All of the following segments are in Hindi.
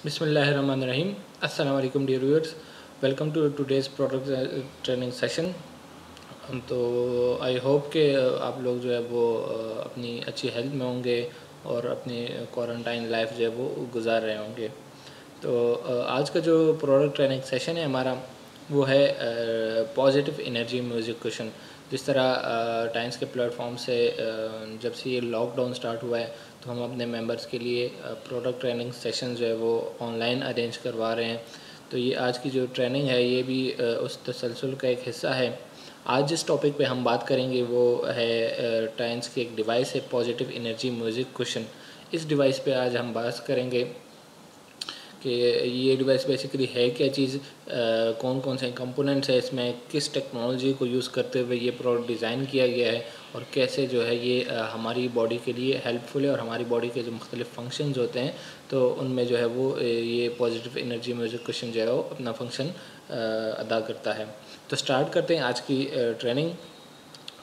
बिस्मिल्लाहिर्रहमानिर्रहीम। अस्सलाम वालेकुम dear viewers, welcome to today's product training session. तो आई होप कि आप लोग जो है वो अपनी अच्छी हेल्थ में होंगे और अपनी क्वारंटाइन लाइफ जो है वो गुजार रहे होंगे। तो आज का जो प्रोडक्ट ट्रेनिंग सेशन है हमारा वो है पॉजिटिव एनर्जी म्यूज़िक क्वेश्चन। जिस तरह टाइम्स के प्लेटफॉर्म से जब से ये लॉकडाउन स्टार्ट हुआ है तो हम अपने मेंबर्स के लिए प्रोडक्ट ट्रेनिंग सेशन जो है वो ऑनलाइन अरेंज करवा रहे हैं। तो ये आज की जो ट्रेनिंग है ये भी उस तसलसल का एक हिस्सा है। आज जिस टॉपिक पे हम बात करेंगे वो है टाइम्स की एक डिवाइस है पॉजिटिव एनर्जी म्यूज़िक क्वेश्चन। इस डिवाइस पे आज हम बात करेंगे कि ये डिवाइस बेसिकली है क्या चीज़, कौन कौन से कंपोनेंट्स है इसमें, किस टेक्नोलॉजी को यूज़ करते हुए ये प्रोडक्ट डिज़ाइन किया गया है और कैसे जो है ये हमारी बॉडी के लिए हेल्पफुल है और हमारी बॉडी के जो मुख्तलिफ फंक्शंस होते हैं तो उनमें जो है वो ये पॉजिटिव एनर्जी म्यूज़िक क्वेश्चन जो है वो अपना फंक्शन अदा करता है। तो स्टार्ट करते हैं आज की ट्रेनिंग।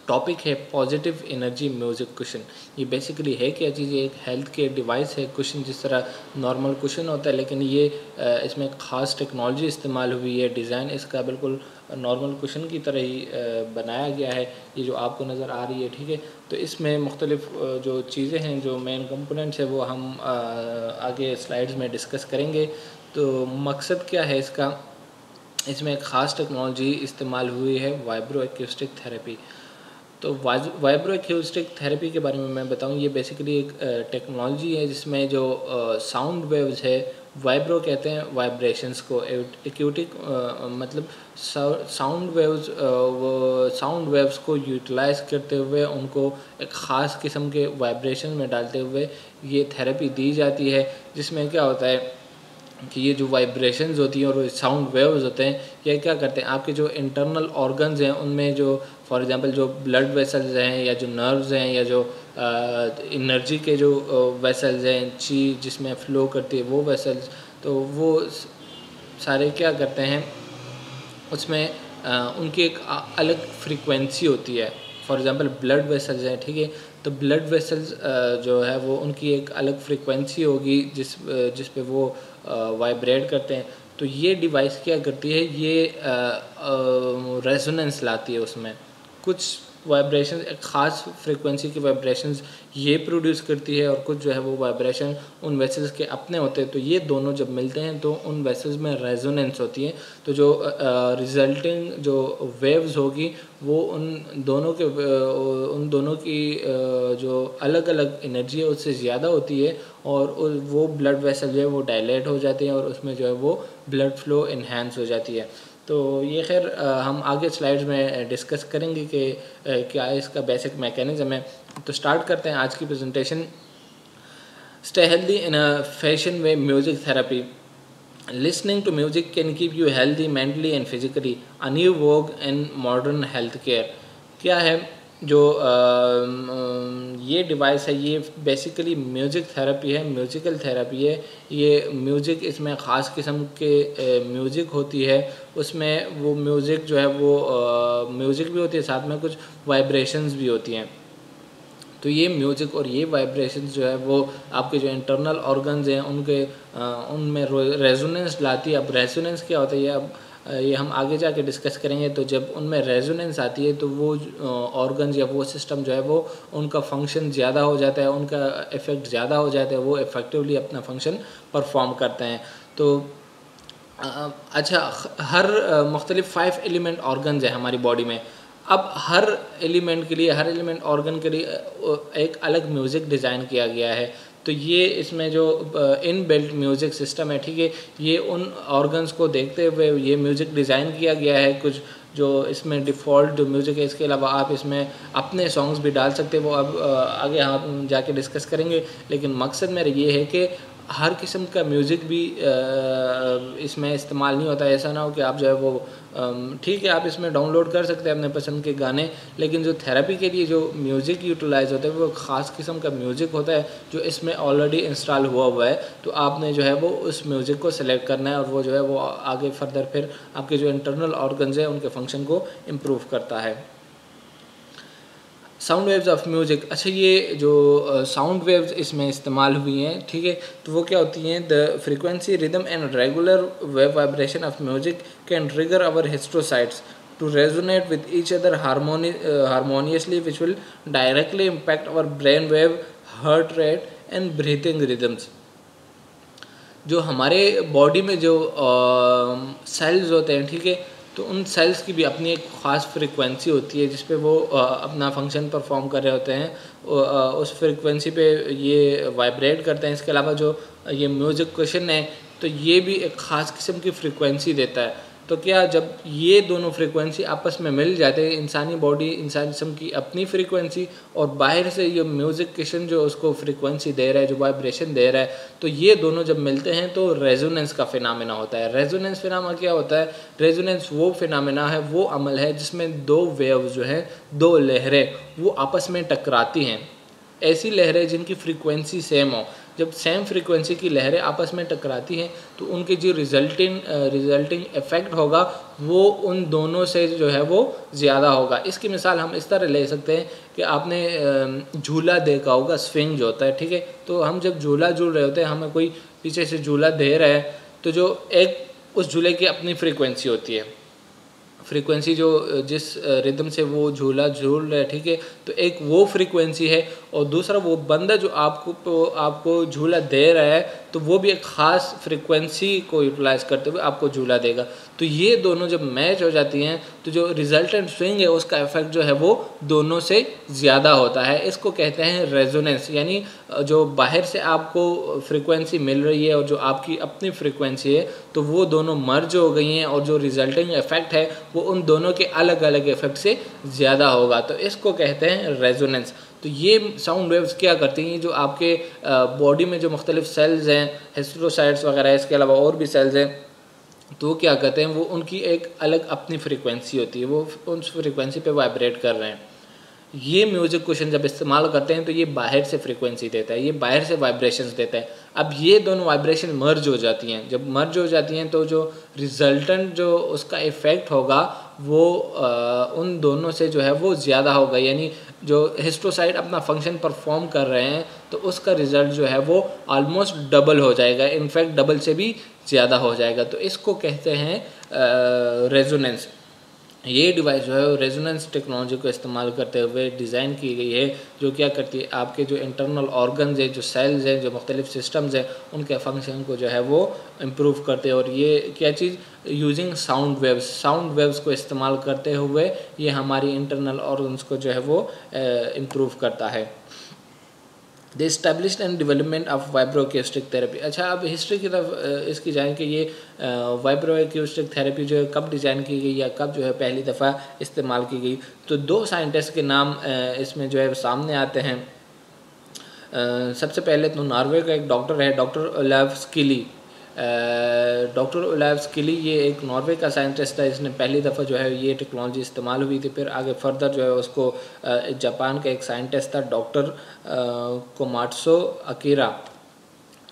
टॉपिक है पॉजिटिव एनर्जी म्यूज़िक क्वेश्चन। ये बेसिकली है क्या चीज़, एक हेल्थ केयर डिवाइस है। क्वेश्चन जिस तरह नॉर्मल क्वेश्चन होता है लेकिन ये इसमें ख़ास टेक्नोलॉजी इस्तेमाल हुई है। डिज़ाइन इसका बिल्कुल नॉर्मल क्वेश्चन की तरह ही बनाया गया है। ये जो आपको नज़र आ रही है, ठीक है। तो इसमें मुख्तलिफ जो चीज़ें हैं, जो मेन कंपोनेंट्स है वो हम आगे स्लाइड्स में डिस्कस करेंगे। तो मकसद क्या है इसका, इसमें एक ख़ास टेक्नोलॉजी इस्तेमाल हुई है वाइब्रो एक्यूस्टिक थेरेपी। तो वाइब्रो एक्यूस्टिक थेरेपी के बारे में मैं बताऊं, ये बेसिकली एक टेक्नोलॉजी है जिसमें जो साउंड वेव्स है, वाइब्रो कहते हैं वाइब्रेशंस को, एक्यूटिक मतलब साउंड वेव्स, वो साउंड वेव्स को यूटिलाइज करते हुए उनको एक ख़ास किस्म के वाइब्रेशन में डालते हुए ये थेरेपी दी जाती है। जिसमें क्या होता है कि ये जो वाइब्रेशंस होती हैं और साउंड वेव्स होते हैं, ये क्या करते हैं आपके जो इंटरनल ऑर्गन्स हैं उनमें, जो फॉर एग्जांपल जो ब्लड वेसल्स हैं या जो नर्व्स हैं या जो एनर्जी के जो वेसल्स हैं, ची जिसमें फ़्लो करती है वो वेसल्स, तो वो सारे क्या करते हैं उसमें उनकी एक अलग फ्रीक्वेंसी होती है। फॉर एग्ज़ाम्पल ब्लड वेसल्स हैं, ठीक है। तो ब्लड वेसल्स जो है वो उनकी एक अलग फ्रीक्वेंसी होगी जिस पे वो वाइब्रेट करते हैं। तो ये डिवाइस क्या करती है, ये रेजोनेंस लाती है उसमें। कुछ वाइब्रेशन एक ख़ास फ्रीक्वेंसी की वाइब्रेशंस ये प्रोड्यूस करती है और कुछ जो है वो वाइब्रेशन उन वेसल्स के अपने होते हैं। तो ये दोनों जब मिलते हैं तो उन वेसल्स में रेजोनेंस होती है। तो जो रिजल्टिंग जो वेव्स होगी वो उन दोनों की जो अलग अलग एनर्जी है उससे ज़्यादा होती है और वो ब्लड वेसल जो है वो डायलेट हो जाते हैं और उसमें जो है वो ब्लड फ्लो इन्हांस हो जाती है। तो ये खैर हम आगे स्लाइड्स में डिस्कस करेंगे कि क्या इसका बेसिक मैकेनिज़्म है। तो स्टार्ट करते हैं आज की presentation. Stay healthy in a fashion way music therapy. Listening to music can keep you healthy mentally and physically. A new vogue in modern healthcare. क्या है जो ये डिवाइस है, ये बेसिकली म्यूज़िक थेरेपी है, म्यूज़िकल थेरेपी है। ये म्यूज़िक, इसमें ख़ास किस्म के म्यूज़िक होती है। उसमें वो म्यूज़िक जो है वो म्यूज़िक भी होती है, साथ में कुछ वाइब्रेशंस भी होती हैं। तो ये म्यूज़िक और ये वाइब्रेशंस जो है वो आपके जो इंटरनल ऑर्गन्स हैं उनके उनमें रेजोनेंस लाती है। अब रेजोनेंस क्या होता है ये हम आगे जाके डिस्कस करेंगे। तो जब उनमें रेजोनेंस आती है तो वो ऑर्गन्स या वो सिस्टम जो है वो उनका फंक्शन ज़्यादा हो जाता है, उनका इफ़ेक्ट ज़्यादा हो जाता है, वो इफ़ेक्टिवली अपना फंक्शन परफॉर्म करते हैं। तो अच्छा, हर मुख्तलिफ 5 एलिमेंट ऑर्गन्स है हमारी बॉडी में। अब हर एलिमेंट के लिए, हर एलिमेंट ऑर्गन के लिए एक अलग म्यूज़िक डिज़ाइन किया गया है। तो ये इसमें जो इन बिल्ट म्यूज़िक सिस्टम है, ठीक है, ये उन ऑर्गन्स को देखते हुए ये म्यूज़िक डिज़ाइन किया गया है। कुछ जो इसमें डिफ़ॉल्ट जो म्यूज़िक है, इसके अलावा आप इसमें अपने सॉन्ग्स भी डाल सकते हो, वो अब आगे हम जाके डिस्कस करेंगे। लेकिन मकसद मेरा ये है कि हर किस्म का म्यूज़िक भी इसमें इस्तेमाल नहीं होता है। ऐसा ना हो कि आप जो है वो ठीक है आप इसमें डाउनलोड कर सकते हैं अपने पसंद के गाने, लेकिन जो थेरेपी के लिए जो म्यूज़िक यूटिलाइज़ होता है वो ख़ास किस्म का म्यूज़िक होता है जो इसमें ऑलरेडी इंस्टॉल हुआ है। तो आपने जो है वो उस म्यूज़िक को सेलेक्ट करना है और वो जो है वो आगे फर्दर फिर आपके जो इंटरनल ऑर्गन्स हैं उनके फंक्शन को इम्प्रूव करता है। साउंड वेव्स ऑफ म्यूज़िक, अच्छा ये जो साउंड वेव्स इसमें इस्तेमाल हुई हैं, ठीक है, तो वो क्या होती हैं? The frequency rhythm and regular wave vibration of music can trigger our histiocytes to resonate with each other harmoniously, which will directly impact our brain wave, heart rate and breathing rhythms. जो हमारे बॉडी में जो सेल्स होते हैं, ठीक है, तो उन सेल्स की भी अपनी एक ख़ास फ्रीक्वेंसी होती है जिस पे वो अपना फंक्शन परफॉर्म कर रहे होते हैं, उस फ्रीक्वेंसी पे ये वाइब्रेट करते हैं। इसके अलावा जो ये म्यूज़िक क्वेश्चन है, तो ये भी एक ख़ास किस्म की फ्रीक्वेंसी देता है। तो क्या जब ये दोनों फ्रीक्वेंसी आपस में मिल जाते हैं, इंसानी बॉडी, इंसानी जिस्म की अपनी फ्रीक्वेंसी और बाहर से ये म्यूज़िक किशन जो उसको फ्रीक्वेंसी दे रहा है, जो वाइब्रेशन दे रहा है, तो ये दोनों जब मिलते हैं तो रेजोनेंस का फिनोमेना होता है। रेजोनेंस फिनोमेना क्या होता है? रेजोनेंस वो फिनोमेना है, वो अमल है जिसमें दो वेव्स जो हैं, दो लहरें, वो आपस में टकराती हैं। ऐसी लहरें जिनकी फ्रीक्वेंसी सेम हो, जब सेम फ्रीक्वेंसी की लहरें आपस में टकराती हैं तो उनके जो रिजल्टिंग इफ़ेक्ट होगा वो उन दोनों से जो है वो ज़्यादा होगा। इसकी मिसाल हम इस तरह ले सकते हैं कि आपने झूला देखा होगा, स्विंग जो होता है, ठीक है, तो हम जब झूला झूल रहे होते हैं, हमें कोई पीछे से झूला दे रहा है, तो जो एक उस झूले की अपनी फ्रीक्वेंसी होती है, फ्रीक्वेंसी जो जिस रिदम से वो झूला झूल रहा है, ठीक है, तो एक वो फ्रीक्वेंसी है, और दूसरा वो बंदा जो आपको झूला दे रहा है, तो वो भी एक ख़ास फ्रीक्वेंसी को यूटिलाइज़ करते हुए आपको झूला देगा। तो ये दोनों जब मैच हो जाती हैं तो जो रिजल्टेंट स्विंग है उसका इफेक्ट जो है वो दोनों से ज़्यादा होता है। इसको कहते हैं रेजोनेंस, यानी जो बाहर से आपको फ्रीक्वेंसी मिल रही है और जो आपकी अपनी फ्रीक्वेंसी है, तो वो दोनों मर्ज हो गई हैं और जो रिजल्टिंग इफेक्ट है वो उन दोनों के अलग अलग इफेक्ट से ज़्यादा होगा। तो इसको कहते हैं रेजोनेंस। तो ये साउंड वेव्स क्या करती हैं? जो आपके बॉडी में जो मुख्तलिफ सेल्स हैं, हिस्टोसाइट्स वगैरह, इसके अलावा और भी सेल्स हैं, तो वो क्या करते हैं? वो उनकी एक अलग अपनी फ्रीक्वेंसी होती है, वो उस फ्रीक्वेंसी पे वाइब्रेट कर रहे हैं। ये म्यूज़िक क्वेश्चन जब इस्तेमाल करते हैं तो ये बाहर से फ्रीक्वेंसी देता है, ये बाहर से वाइब्रेशंस देता है। अब ये दोनों वाइब्रेशन मर्ज हो जाती हैं, जब मर्ज हो जाती हैं तो जो रिजल्टेंट जो उसका इफ़ेक्ट होगा वो उन दोनों से जो है वो ज़्यादा होगा। यानी जो हिस्टोसाइट अपना फंक्शन परफॉर्म कर रहे हैं तो उसका रिज़ल्ट जो है वो ऑलमोस्ट डबल हो जाएगा, इनफैक्ट डबल से भी ज़्यादा हो जाएगा। तो इसको कहते हैं रेजोनेंस। ये डिवाइस जो है रेजोनेंस टेक्नोलॉजी को इस्तेमाल करते हुए डिज़ाइन की गई है, जो क्या करती है, आपके जो इंटरनल ऑर्गन्स हैं, जो सेल्स हैं, जो मुख्तलिफ सिस्टम्स हैं, उनके फंक्शन को जो है वो इम्प्रूव करते हैं। और ये क्या चीज़, यूजिंग साउंड वेव्स को इस्तेमाल करते हुए ये हमारी इंटरनल ऑर्गन्स को जो है वो इम्प्रूव करता है। The established and development of vibroacoustic therapy. अच्छा, अब हिस्ट्री की तरफ इसकी जाएँ कि ये वाइब्रोअक्यूस्टिक थेरेपी जो है कब डिज़ाइन की गई या कब जो है पहली दफ़ा इस्तेमाल की गई। तो दो साइंटिस्ट के नाम इसमें जो है सामने आते हैं। सबसे पहले तो नॉर्वे का एक डॉक्टर है, doctor Olav स्किली। Doctor Olav Skille ये एक नॉर्वे का साइंटिस्ट है, इसने पहली दफ़ा जो है ये टेक्नोलॉजी इस्तेमाल हुई थी। फिर आगे फर्दर जो है उसको जापान का एक साइंटिस्ट था, doctor Komatsu Akira.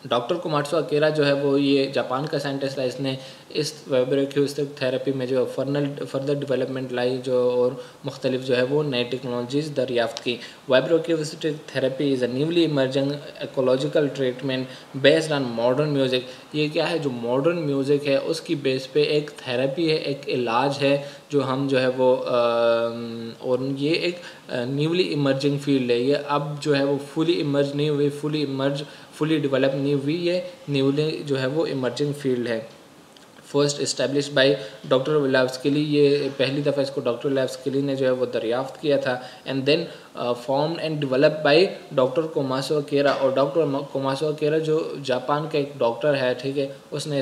Doctor Komatsu Akira जो है वो ये जापान का साइंटिस्ट है, इसने इस वाइब्रोअक्यूस्टिक थेरेपी में जो फर्दर डेवलपमेंट लाई जो और मुख्तलिफ जो है वो नई टेक्नोलॉजीज़ दरियाफ्त की। Vibroacoustic therapy is a newly emerging ecological treatment based on modern music. ये क्या है, जो मॉडर्न म्यूज़िक है उसकी बेस पे एक थेरेपी है, एक इलाज है जो हम जो है वो और ये एक न्यूली इमर्जिंग फील्ड है। ये अब जो है वो फुली इमर्ज नहीं हुई, फुली डेवलप नहीं हुई, ये न्यूली जो है वो इमर्जिंग फील्ड है। First establish by doctor Olav Skille, ये पहली दफ़ा इसको डॉक्टर ओलाव स्किली ने जो है वो दरियाफ्त किया था। And then form and develop by doctor Komatsu Akira. और डॉक्टर कोमात्सो अकीरा जो जापान का एक डॉक्टर है, ठीक है, उसने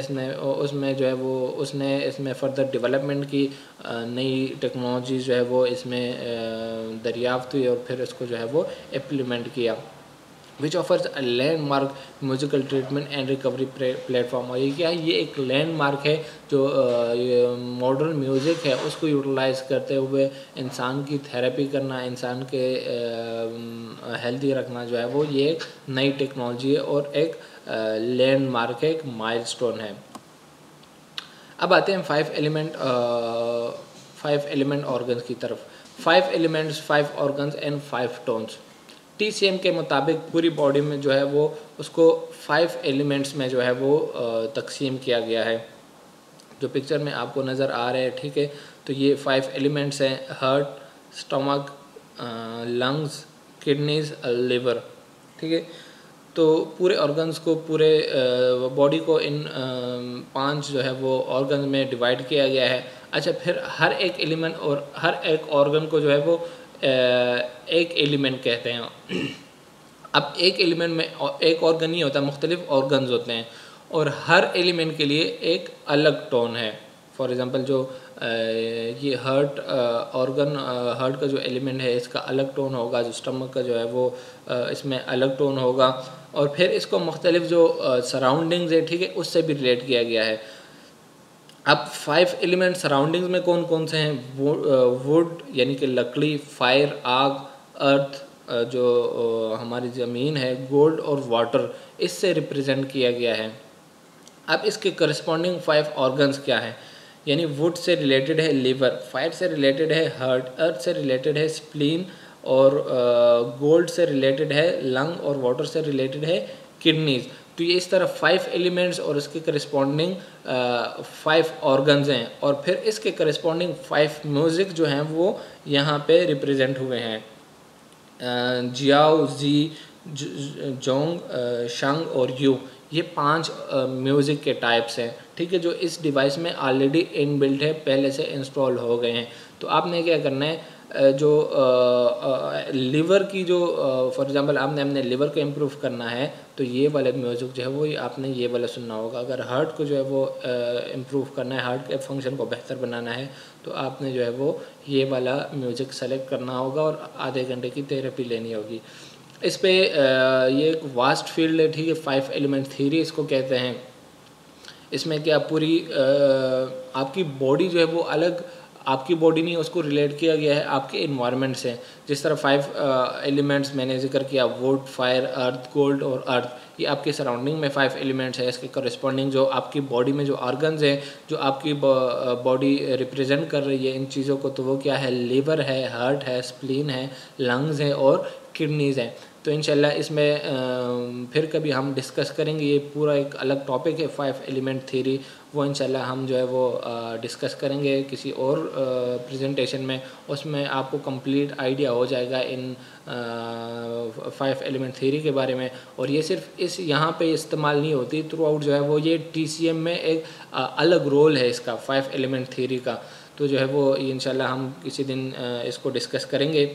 इसमें फर्दर डेवलपमेंट की, नई टेक्नोलॉजी जो है वो इसमें दरियाफ्त हुई और फिर इसको जो है वो इम्प्लीमेंट किया। Which offers a landmark musical treatment and recovery platform. और ये क्या है, ये एक लैंडमार्क है जो मॉडर्न म्यूज़िक है उसको यूटिलाइज़ करते हुए इंसान की थेरेपी करना, इंसान के हेल्दी रखना जो है वो ये एक नई टेक्नोलॉजी है और एक लैंडमार्क है, एक माइलस्टोन है। अब आते हैं फाइव एलिमेंट ऑर्गन्स की तरफ। 5 elements, 5 organs and 5 tones. TCM के मुताबिक पूरी बॉडी में जो है वो उसको 5 एलिमेंट्स में जो है वो तकसीम किया गया है, जो पिक्चर में आपको नज़र आ रहे हैं, ठीक है। तो ये 5 एलिमेंट्स हैं, heart, stomach, lungs, kidneys, liver, ठीक है। तो पूरे ऑर्गन्स को, पूरे बॉडी को इन 5 जो है वो ऑर्गन में डिवाइड किया गया है। अच्छा, फिर हर एक एलिमेंट और हर एक ऑर्गन को जो है वो एक एलिमेंट कहते हैं। अब एक एलिमेंट में एक ऑर्गन नहीं होता, मुख्तलिफ ऑर्गन्स होते हैं और हर एलिमेंट के लिए एक अलग टोन है। फॉर एग्ज़ाम्पल जो ये हार्ट ऑर्गन, हार्ट का जो एलिमेंट है इसका अलग टोन होगा, जो स्टमक का जो है वो इसमें अलग टोन होगा, और फिर इसको मुख्तलिफ जो सराउंडिंग्स है, ठीक है, उससे भी रिलेट किया गया है। अब 5 एलिमेंट सराउंडिंग्स में कौन कौन से हैं? वुड यानी कि लकड़ी, फायर आग, अर्थ जो हमारी ज़मीन है, गोल्ड और वाटर, इससे रिप्रेजेंट किया गया है। अब इसके करस्पॉन्डिंग 5 ऑर्गन्स क्या हैं? यानी वुड से रिलेटेड है लिवर, फायर से रिलेटेड है हार्ट, अर्थ से रिलेटेड है स्प्लीन, और गोल्ड से रिलेटेड है लंग, और वाटर से रिलेटेड है किडनीज। तो ये इस तरह 5 एलिमेंट्स और इसके करस्पॉन्डिंग 5 ऑर्गन्स हैं, और फिर इसके करस्पॉन्डिंग 5 म्यूज़िक जो हैं वो यहाँ पे रिप्रेजेंट हुए हैं। जियाओ, जी, जोंग, शंग और यू, ये 5 म्यूज़िक के टाइप्स हैं, ठीक है, जो इस डिवाइस में ऑलरेडी इनबिल्ट है, पहले से इंस्टॉल हो गए हैं। तो आपने क्या करना है, जो लिवर की जो फॉर एग्ज़ाम्पल आपने अपने लिवर को इम्प्रूव करना है, तो ये वाला म्यूज़िक जो है वो आपने ये वाला सुनना होगा। अगर हार्ट को जो है वो इम्प्रूव करना है, हार्ट के फंक्शन को बेहतर बनाना है, तो आपने जो है वो ये वाला म्यूज़िक सेलेक्ट करना होगा और आधे घंटे की थेरेपी लेनी होगी। इस पे ये एक वास्ट फील्ड है, ठीक है, 5 एलिमेंट थ्योरी इसको कहते हैं। इसमें क्या पूरी आपकी बॉडी जो है वो अलग, आपकी बॉडी नहीं, उसको रिलेट किया गया है आपके इन्वायरमेंट से। जिस तरह 5 एलिमेंट्स मैंने जिक्र किया, वुड, फायर, अर्थ, गोल्ड और अर्थ, ये आपके सराउंडिंग में 5 एलिमेंट्स है। इसके करस्पॉन्डिंग जो आपकी बॉडी में जो ऑर्गन्स हैं, जो आपकी बॉडी रिप्रेजेंट कर रही है इन चीज़ों को, तो वो क्या है? लिवर है, हार्ट है, स्प्लीन है, लंग्स है और किडनीज़ हैं। तो इंशाल्लाह इसमें फिर कभी हम डिस्कस करेंगे, ये पूरा एक अलग टॉपिक है 5 एलिमेंट थ्योरी, वो इंशाल्लाह हम जो है वो डिस्कस करेंगे किसी और प्रेजेंटेशन में। उसमें आपको कंप्लीट आइडिया हो जाएगा इन 5 एलिमेंट थ्योरी के बारे में। और ये सिर्फ इस यहाँ पे इस्तेमाल नहीं होती, थ्रू आउट जो है वो ये TCM में एक अलग रोल है इसका 5 एलिमेंट थ्योरी का। तो जो है वो इंशाल्लाह हम किसी दिन इसको डिस्कस करेंगे।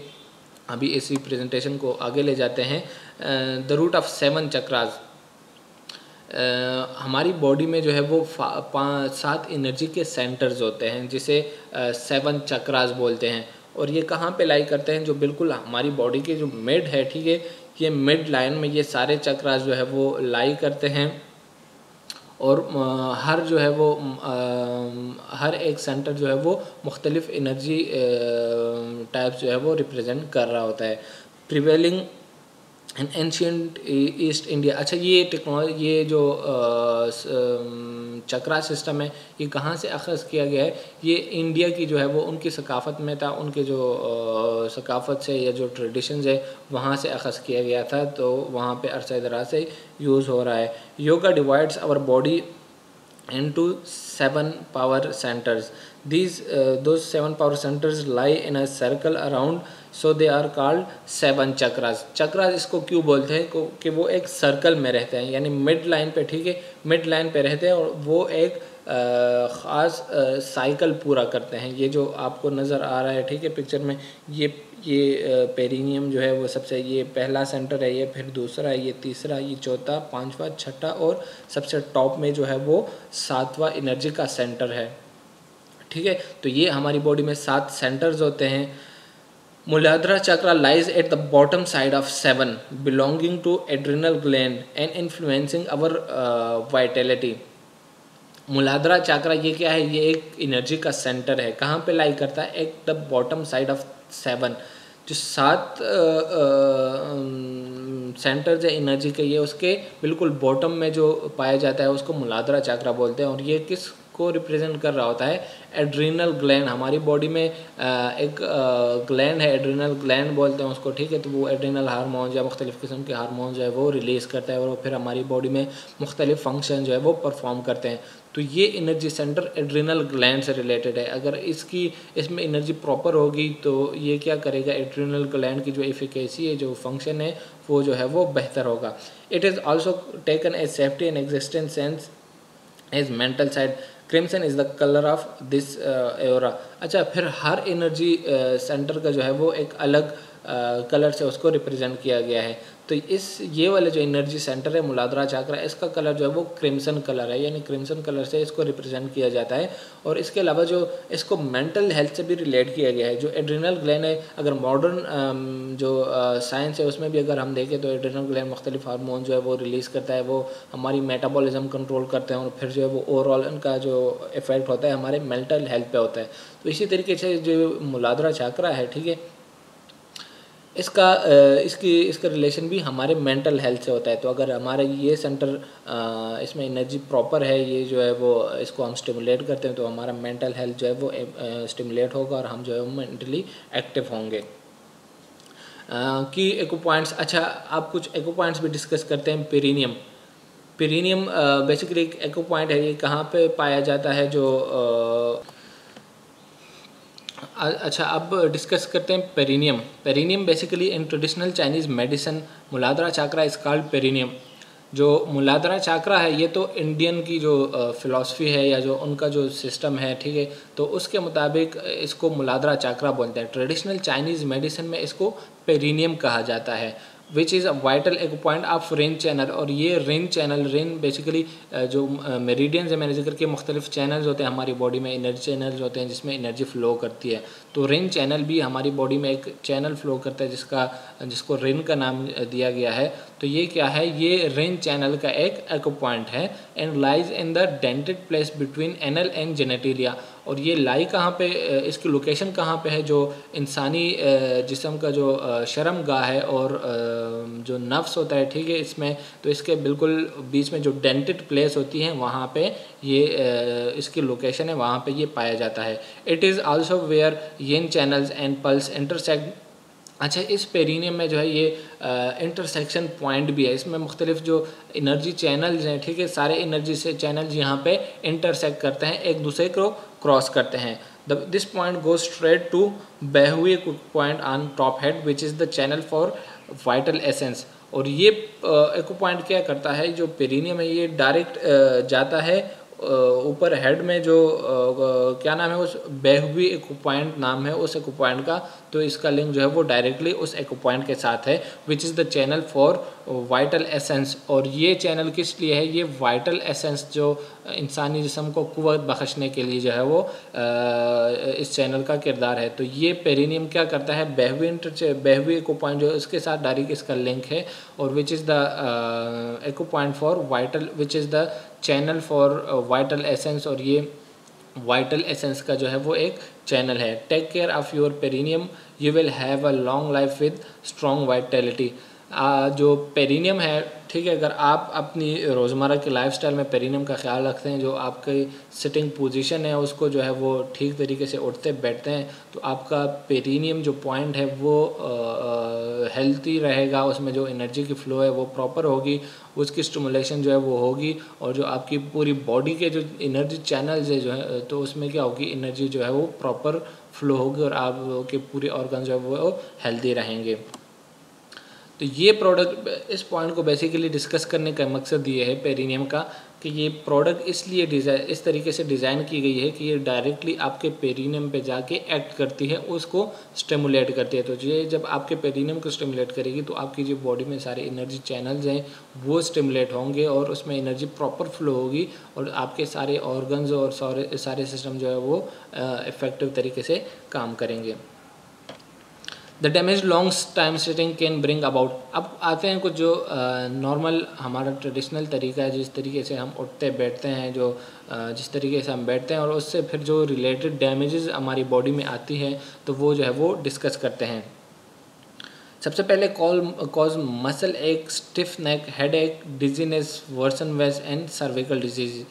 अभी इसी प्रेजेंटेशन को आगे ले जाते हैं। द रूट ऑफ 7 चक्रास, हमारी बॉडी में जो है वो 7 एनर्जी के सेंटर्स होते हैं, जिसे 7 चक्रास बोलते हैं। और ये कहाँ पे लाई करते हैं? जो बिल्कुल हमारी बॉडी के जो मिड है, ठीक है, ये मिड लाइन में ये सारे चक्रास जो है वो लाई करते हैं। और हर जो है वो हर एक सेंटर जो है वो मुख्तलिफ एनर्जी टाइप्स जो है वो रिप्रेजेंट कर रहा होता है। Prevailing in ancient east India. अच्छा, ये टेक्नोलॉजी, ये जो चक्रा सिस्टम है, ये कहाँ से अखज़ किया गया है? ये इंडिया की जो है वो उनकी सकाफ़त में था, उनके जो सकाफ़त से या जो ट्रेडिशंस है वहाँ से अखज़ किया गया था, तो वहाँ पे अरसा दराज से यूज़ हो रहा है। Yoga divides our body into 7 power centers. Those 7 power centers lie in a circle around, so they are called 7 chakras. Chakras इसको क्यों बोलते हैं? कि वो एक सर्कल में रहते हैं, यानी मिड लाइन पे, ठीक है, मिड लाइन पे रहते हैं और वो एक ख़ास साइकिल पूरा करते हैं। ये जो आपको नज़र आ रहा है, ठीक है, पिक्चर में, ये पेरिनियम जो है वो सबसे, ये पहला सेंटर है, ये फिर दूसरा है, ये तीसरा, ये चौथा, पांचवा, छठा और सबसे टॉप में जो है वो 7वां एनर्जी का सेंटर है, ठीक है। तो ये हमारी बॉडी में 7 सेंटर्स होते हैं। Muladhara chakra lies at the bottom side of 7, belonging to adrenal gland and influencing our vitality. Muladhara chakra ये क्या है? ये एक एनर्जी का सेंटर है। कहाँ पे लाई करता है? Eight the bottom side of 7, जो 7 सेंटर्स है एनर्जी के, ये उसके बिल्कुल बॉटम में जो पाया जाता है उसको मूलाधार चक्रा बोलते हैं। और ये किस को रिप्रेजेंट कर रहा होता है एड्रीनल ग्लैंड। हमारी बॉडी में एक ग्लैंड है, एड्रीनल ग्लैंड बोलते हैं उसको, ठीक है। तो वो एड्रीनल हार्मोन्स या मुख्तलिफ़ किस्म के हार्मोन्स जो है वो रिलीज़ करता है और फिर हमारी बॉडी में मुख्तलिफ फंक्शन जो है वो परफॉर्म करते हैं। तो ये एनर्जी सेंटर एड्रीनल ग्लैंड से रिलेटेड है। अगर इसमें एनर्जी प्रॉपर होगी तो ये क्या करेगा, एड्रीनल ग्लैंड की जो एफिकेसी है, जो फंक्शन है, वो जो है वो बेहतर होगा। It is also taken as safety and existence sense as mental side. Crimson is the colour of this era. अच्छा, फिर हर एनर्जी सेंटर का जो है वो एक अलग कलर से उसको रिप्रेजेंट किया गया है। तो ये वाले जो एनर्जी सेंटर है मूलाधार चक्र, इसका कलर जो है वो क्रिम्सन कलर है, यानी क्रिम्सन कलर से इसको रिप्रेजेंट किया जाता है। और इसके अलावा जो इसको मेंटल हेल्थ से भी रिलेट किया गया है। जो एड्रीनल ग्लैंड है, अगर मॉडर्न जो साइंस है उसमें भी अगर हम देखें तो एड्रीनल ग्लैंड मुख्तलिफ हार्मोन जो है वो रिलीज़ करता है, वो हमारी मेटाबॉलिज्म कंट्रोल करते हैं और फिर जो है वो ओवरऑल इनका जो इफेक्ट होता है हमारे मेंटल हेल्थ पे होता है। तो इसी तरीके से जो मूलाधार चक्र है, ठीक है, इसका रिलेशन भी हमारे मेंटल हेल्थ से होता है। तो अगर हमारे ये सेंटर इसमें एनर्जी प्रॉपर है, ये जो है वो इसको हम स्टिमुलेट करते हैं, तो हमारा मेंटल हेल्थ जो है वो स्टिमुलेट होगा और हम जो है मेंटली एक्टिव होंगे। की एको पॉइंट्स, अच्छा आप कुछ एको पॉइंट्स भी डिस्कस करते हैं। पेरिनियम बेसिकली एक एको पॉइंट है, ये कहाँ पे पाया जाता है, जो अच्छा अब डिस्कस करते हैं perineum. Perineum basically in traditional Chinese medicine मूलाधार चक्र इज़ कॉल्ड पेरिनियम। जो मूलाधार चक्र है ये तो इंडियन की जो फ़िलासफ़ी है या जो उनका जो सिस्टम है, ठीक है, तो उसके मुताबिक इसको मूलाधार चक्र बोलते हैं। ट्रेडिशनल चाइनीज़ मेडिसिन में इसको पेरिनियम कहा जाता है। विच इज़ अ वाइटल एक पॉइंट ऑफ रेन चैनल। और ये रेन चैनल, रेन बेसिकली जो मेरिडियंस है मैंने जिक्र किया, मुख्तलिफ चैनल्स होते हैं हमारी बॉडी में, एनर्जी चैनल्स होते हैं जिसमें एनर्जी फ़्लो करती है। तो रेन चैनल भी हमारी बॉडी में एक चैनल फ़्लो करता है जिसको रेन का नाम दिया गया है। तो ये क्या है, ये रेन चैनल का एक एको पॉइंट है and lies in the dented place between anal and genitalia. और ये लाई कहाँ पे, इसकी लोकेशन कहाँ पे है, जो इंसानी जिस्म का जो शर्म गाह है और जो नफ्स होता है, ठीक है, इसमें तो इसके बिल्कुल बीच में जो डेंटेड प्लेस होती है वहाँ पे ये इसकी लोकेशन है, वहाँ पे ये पाया जाता है। It is also where yin channels and pulse intersect. अच्छा, इस पेरिनियम में जो है ये इंटरसेक्शन पॉइंट भी है। इसमें मुख्तलिफ जो एनर्जी चैनल्स हैं, ठीक है, सारे एनर्जी से चैनल्स यहाँ पे इंटरसेक्ट करते हैं, एक दूसरे को क्रॉस करते हैं। This point goes straight to Baihui point on top head which is the channel for vital essence. और ये एको पॉइंट क्या करता है, जो पेरिनियम है ये डायरेक्ट जाता है ऊपर हेड में, जो क्या नाम है उस बेहुई एको पॉइंट नाम है उस एको पॉइंट का। तो इसका लिंक जो है वो डायरेक्टली उस एको पॉइंट के साथ है, विच is the channel for vital essence. और ये चैनल किस लिए है, ये वाइटल एसेंस जो इंसानी जिस्म को क़ुव्वत बख्शने के लिए जो है वो इस चैनल का किरदार है। तो ये पेरिनियम क्या करता है, बेहुई एको पॉइंट जो इसके साथ डायरेक्ट इसका लिंक है, और विच is the echo point for vital, which is the channel for vital essence. और ये वाइटल एसेंस का जो है वो एक चैनल है। Take care of your perineum, you will have a long life with strong vitality. जो पेरिनियम है, ठीक है, अगर आप अपनी रोज़मर्रा की लाइफस्टाइल में पेरिनियम का ख्याल रखते हैं, जो आपकी सिटिंग पोजीशन है उसको जो है वो ठीक तरीके से उठते बैठते हैं, तो आपका पेरिनियम जो पॉइंट है वो हेल्थी रहेगा, उसमें जो एनर्जी की फ़्लो है वो प्रॉपर होगी, उसकी स्टिमुलेशन जो है वो होगी, और जो आपकी पूरी बॉडी के जो एनर्जी चैनल्स है जो है, तो उसमें क्या होगी, एनर्जी जो है वो प्रॉपर फ़्लो होगी और आपके पूरे ऑर्गन जो है वो हेल्दी रहेंगे। तो ये प्रोडक्ट, इस पॉइंट को बेसिकली डिस्कस करने का मकसद ये है पेरिनियम का, कि ये प्रोडक्ट इसलिए इस तरीके से डिज़ाइन की गई है कि ये डायरेक्टली आपके पेरिनियम पे जाके एक्ट करती है, उसको स्टिमुलेट करती है। तो ये जब आपके पेरिनियम को स्टिमुलेट करेगी तो आपकी जो बॉडी में सारे एनर्जी चैनल्स हैं वो स्टिमुलेट होंगे और उसमें एनर्जी प्रॉपर फ्लो होगी, और आपके सारे ऑर्गन्स और सारे सिस्टम जो है वो इफ़ेक्टिव तरीके से काम करेंगे। The damage long time sitting can bring about. अब आते हैं कुछ जो नॉर्मल हमारा ट्रेडिशनल तरीका है, जिस तरीके से हम उठते बैठते हैं, जो जिस तरीके से हम बैठते हैं, और उससे फिर जो रिलेटेड डैमेजेस हमारी बॉडी में आती हैं, तो वो जो है वो डिस्कस करते हैं। सबसे पहले कॉज मसल एक, स्टिफ नेक, हेड एक, डिजीनेस, वर्सन वेस एंड सर्विकल डिजीज।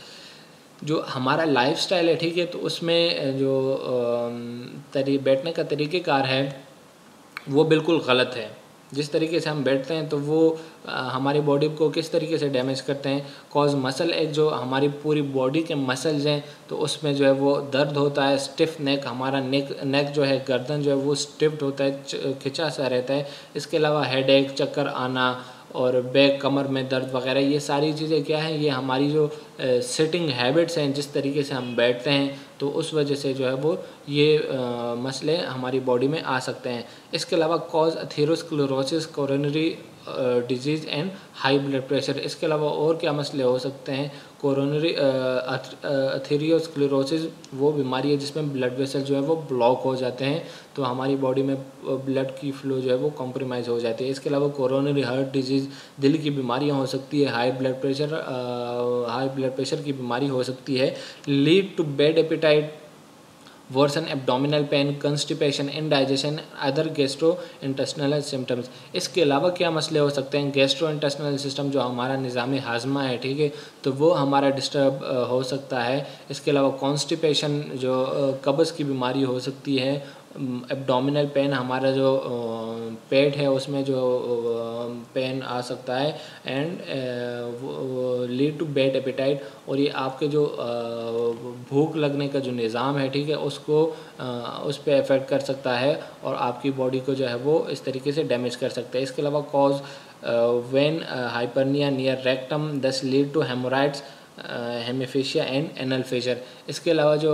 जो हमारा लाइफस्टाइल है, ठीक है, तो उसमें जो बैठने का तरीक़ेकार है वो बिल्कुल गलत है। जिस तरीके से हम बैठते हैं तो वो हमारी बॉडी को किस तरीके से डैमेज करते हैं। कॉज मसल एक जो हमारी पूरी बॉडी के मसल्स हैं तो उसमें जो है वो दर्द होता है, स्टिफ नेक, हमारा नेक जो है, गर्दन जो है वो स्टिफ्ड होता है, खिंचा सा रहता है। इसके अलावा हेडेक, चक्कर आना और बैक, कमर में दर्द वगैरह, ये सारी चीज़ें क्या हैं, ये हमारी जो सिटिंग हैबिट्स हैं, जिस तरीके से हम बैठते हैं, तो उस वजह से जो है वो ये मसले हमारी बॉडी में आ सकते हैं। इसके अलावा cause atherosclerosis, coronary disease and high blood pressure. इसके अलावा और क्या मसले हो सकते हैं? कोरोनरी एथेरोस्क्लेरोसिस वो बीमारी है जिसमें ब्लड वेसल जो है वो ब्लॉक हो जाते हैं, तो हमारी बॉडी में ब्लड की फ्लो जो है वो कॉम्प्रोमाइज़ हो जाती है। इसके अलावा कोरोनरी हार्ट डिजीज़, दिल की बीमारियां हो सकती है, हाई ब्लड प्रेशर की बीमारी हो सकती है। Lead to bad appetite, worsen abdominal pain, constipation, indigestion, other gastro intestinal symptoms. इसके अलावा क्या मसले हो सकते हैं? गैस्ट्रो इंटेस्टिनल सिस्टम जो हमारा निज़ाम हाजमा है, ठीक है, तो वो हमारा डिस्टर्ब हो सकता है। इसके अलावा कॉन्स्टिपेशन जो कब्ज़ की बीमारी हो सकती है। एब्डोमिनल पेन, हमारा जो पेट है उसमें जो पेन आ सकता है। And lead to bad appetite, और ये आपके जो भूख लगने का जो निज़ाम है, ठीक है, उसको उस पर अफेक्ट कर सकता है और आपकी बॉडी को जो है वो इस तरीके से डैमेज कर सकता है। इसके अलावा cause vein hyperemia near rectum, thus lead to hemorrhoids, hematochezia and anal fissure. इसके अलावा जो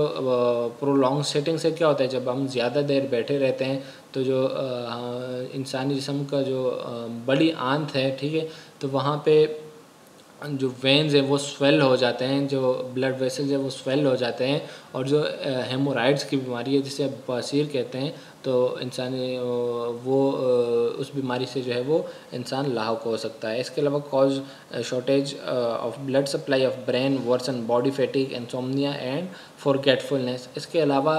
प्रोलॉन्ग सेटिंग से क्या होता है, जब हम ज़्यादा देर बैठे रहते हैं तो जो इंसानी जिस्म का जो बड़ी आंत है, ठीक है, तो वहाँ पे जो वेन्स हैं वो स्वेल हो जाते हैं, जो ब्लड वेसल्स है वो स्वेल हो जाते हैं, और जो हेमोराइड्स की बीमारी है जिसे बवासीर कहते हैं, तो इंसानी वो उस बीमारी से जो है वो इंसान लाहुक हो सकता है। इसके अलावा cause shortage of blood supply of brain, worsen body fatigue, insomnia and forgetfulness. इसके अलावा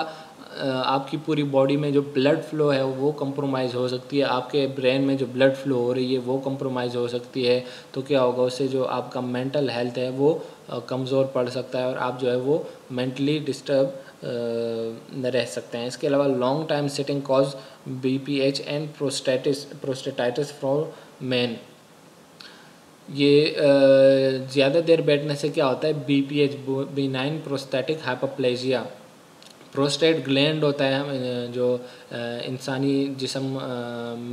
आपकी पूरी बॉडी में जो ब्लड फ्लो है वो कंप्रोमाइज़ हो सकती है, आपके ब्रेन में जो ब्लड फ्लो हो रही है वो कंप्रोमाइज़ हो सकती है। तो क्या होगा, उससे जो आपका मेंटल हेल्थ है वो कमज़ोर पड़ सकता है और आप जो है वो मेंटली डिस्टर्ब रह सकते हैं। इसके अलावा long time sitting cause BPH and prostatitis for main. ये ज़्यादा देर बैठने से क्या होता है? BPH, benign prostatic hypoplasia. Prostate gland होता है जो इंसानी जिस्म,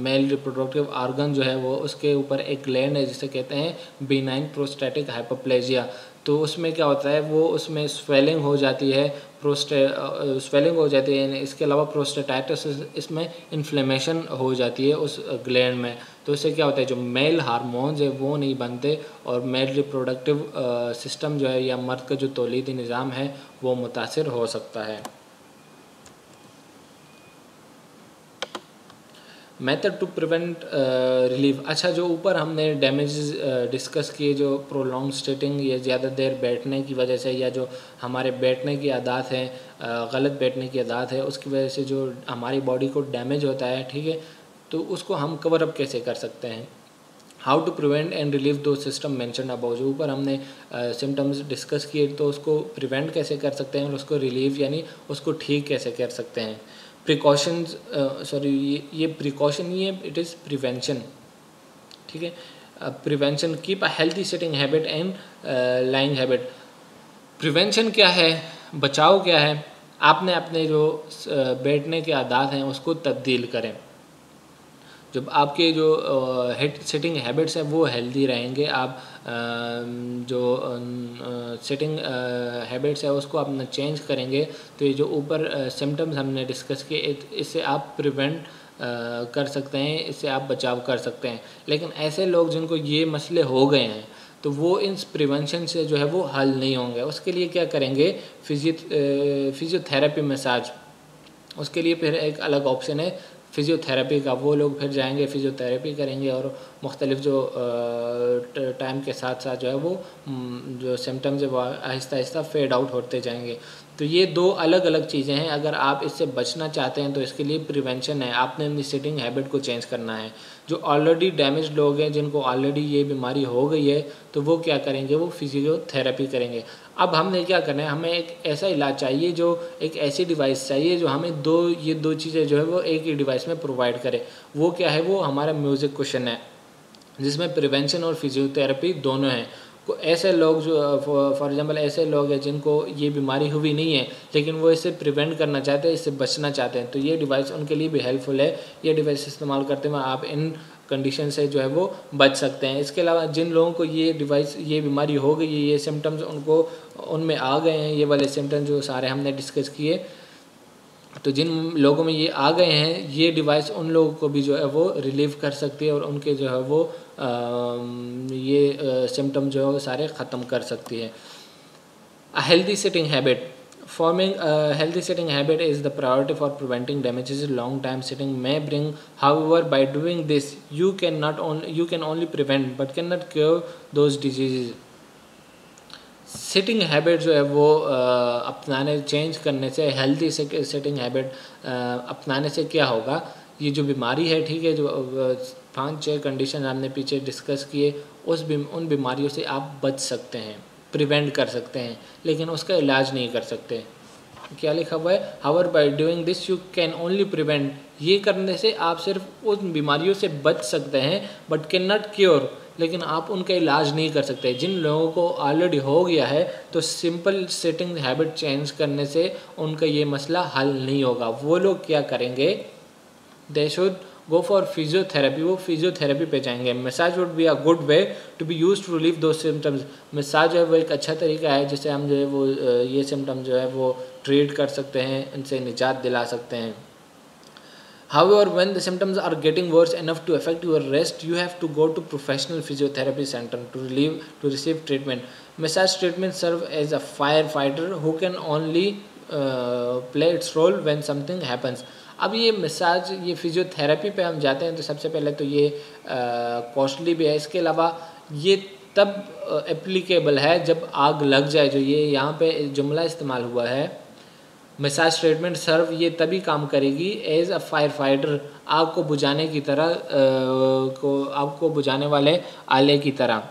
मेल रिप्रोडक्टिव आर्गन जो है वो, उसके ऊपर एक ग्लैंड है जिसे कहते हैं बिनाइन प्रोस्टैटिक हाइपोप्लेजिया। तो उसमें क्या होता है, वो उसमें स्वेलिंग हो जाती है, स्वेलिंग हो जाती है। इसके अलावा प्रोस्टेटाइटिस, इसमें इन्फ्लेमेशन हो जाती है उस ग्लैंड में। तो इससे क्या होता है, जो मेल हार्मोन्स है वो नहीं बनते और मेल रिप्रोडक्टिव सिस्टम जो है या मर्द का जो तौलीदी निज़ाम है वो मुतासिर हो सकता है। Method to prevent relief. अच्छा, जो ऊपर हमने डैमेजेस डिस्कस किए, जो प्रोलॉन्ग सिटिंग या ज़्यादा देर बैठने की वजह से, या जो हमारे बैठने की आदत है, गलत बैठने की आदत है, उसकी वजह से जो हमारी बॉडी को डैमेज होता है, ठीक है, तो उसको हम कवर अप कैसे कर सकते हैं? How to prevent and relieve those system mention above. जो ऊपर हमने सिम्टम्स डिस्कस किए, तो उसको प्रिवेंट कैसे कर सकते हैं और उसको रिलीव यानी उसको ठीक कैसे कर सकते हैं? प्रिकॉशंस, ये प्रिकॉशन नहीं है, इट इज़ प्रिवेंशन, ठीक है। Prevention, keep a healthy sitting habit and lying habit. Prevention क्या है, बचाव क्या है? आपने अपने जो बैठने के आदत हैं उसको तब्दील करें। जब आपके जो सिटिंग हैबिट्स हैं वो हेल्दी रहेंगे, आप जो सिटिंग हैबिट्स है उसको अपना चेंज करेंगे, तो ये जो ऊपर सिम्टम्स हमने डिस्कस किए, इससे आप प्रिवेंट कर सकते हैं, इससे आप बचाव कर सकते हैं। लेकिन ऐसे लोग जिनको ये मसले हो गए हैं तो वो इन प्रिवेंशन से जो है वो हल नहीं होंगे। उसके लिए क्या करेंगे? Physiotherapy, massage. उसके लिए फिर एक अलग ऑप्शन है फिजियोथेरेपी का। वो लोग फिर जाएंगे, फिजियोथेरेपी करेंगे और मुख्तलिफ जो टाइम के साथ साथ जो है वो जो सिम्टम्स है वो आहिस्ता आहिस्ता फेड आउट होते जाएंगे। तो ये दो अलग अलग चीज़ें हैं। अगर आप इससे बचना चाहते हैं तो इसके लिए प्रिवेंशन है, आपने अपनी सिटिंग हैबिट को चेंज करना है। जो ऑलरेडी डैमेज लोग हैं, जिनको ऑलरेडी ये बीमारी हो गई है, तो वो क्या करेंगे, वो फिजियोथेरेपी करेंगे। अब हमने क्या करना है, हमें एक ऐसा इलाज चाहिए, जो एक ऐसी डिवाइस चाहिए जो हमें ये दो चीज़ें जो है वो एक ही डिवाइस में प्रोवाइड करे। वो क्या है, वो हमारा म्यूज़िक कुशन है, जिसमें प्रिवेंशन और फिजियोथेरेपी दोनों हैं। ऐसे लोग जो फॉर एग्जांपल ऐसे लोग हैं जिनको ये बीमारी हुई नहीं है, लेकिन वो इसे प्रिवेंट करना चाहते हैं, इससे बचना चाहते हैं, तो ये डिवाइस उनके लिए भी हेल्पफुल है। ये डिवाइस इस्तेमाल करते हुए आप इन कंडीशन से जो है वो बच सकते हैं। इसके अलावा जिन लोगों को ये बीमारी हो गई है, ये सिम्टम्स उनमें आ गए हैं, ये वाले सिम्टम्स जो सारे हमने डिस्कस किए, तो जिन लोगों में ये आ गए हैं, ये डिवाइस उन लोगों को भी जो है वो रिलीव कर सकती है और उनके जो है वो ये सिम्टम जो है वो सारे ख़त्म कर सकती है। A healthy sitting habit. Forming a healthy sitting habit is the priority for preventing damages. Long time sitting may bring, however, by doing this, you can only prevent but cannot cure those diseases. Sitting habit जो है वो अपनाने चेंज करने से, हेल्दी सिटिंग हैबिट अपनाने से क्या होगा, ये जो बीमारी है, ठीक है, जो 5-6 कंडीशन हमने पीछे डिस्कस किए, उन बीमारियों से आप बच सकते हैं, प्रिवेंट कर सकते हैं, लेकिन उसका इलाज नहीं कर सकते। क्या लिखा हुआ है, however by doing this you can only prevent, ये करने से आप सिर्फ उन बीमारियों से बच सकते हैं, बट कैन नॉट क्योर, लेकिन आप उनका इलाज नहीं कर सकते। जिन लोगों को ऑलरेडी हो गया है, तो सिंपल सिटिंग हैबिट चेंज करने से उनका ये मसला हल नहीं होगा। वो लोग क्या करेंगे, they should go for physiotherapy, वो फिजियोथेरेपी पे जाएंगे। Massage would be a good way to be use to relieve those symptoms. Massage जो है वो एक अच्छा तरीका है जिससे हम जो है वो ये सिम्टम जो है वो ट्रीट कर सकते हैं, इनसे निजात दिला सकते हैं। However, when the symptoms are getting worse enough to affect your rest, you have to go to professional physiotherapy center to receive treatment. Massage treatment serve as a firefighter who can only play its role when something happens. अब ये मसाज, ये फिजियोथेरेपी पे हम जाते हैं तो सबसे पहले तो ये कॉस्टली भी है। इसके अलावा ये तब एप्लीकेबल है जब आग लग जाए, जो ये यहाँ पे जुमला इस्तेमाल हुआ है, मसाज ट्रीटमेंट सर्व, ये तभी काम करेगी एज अ फायर फाइटर, आग को बुझाने की तरह, आग को बुझाने वाले आले की तरह।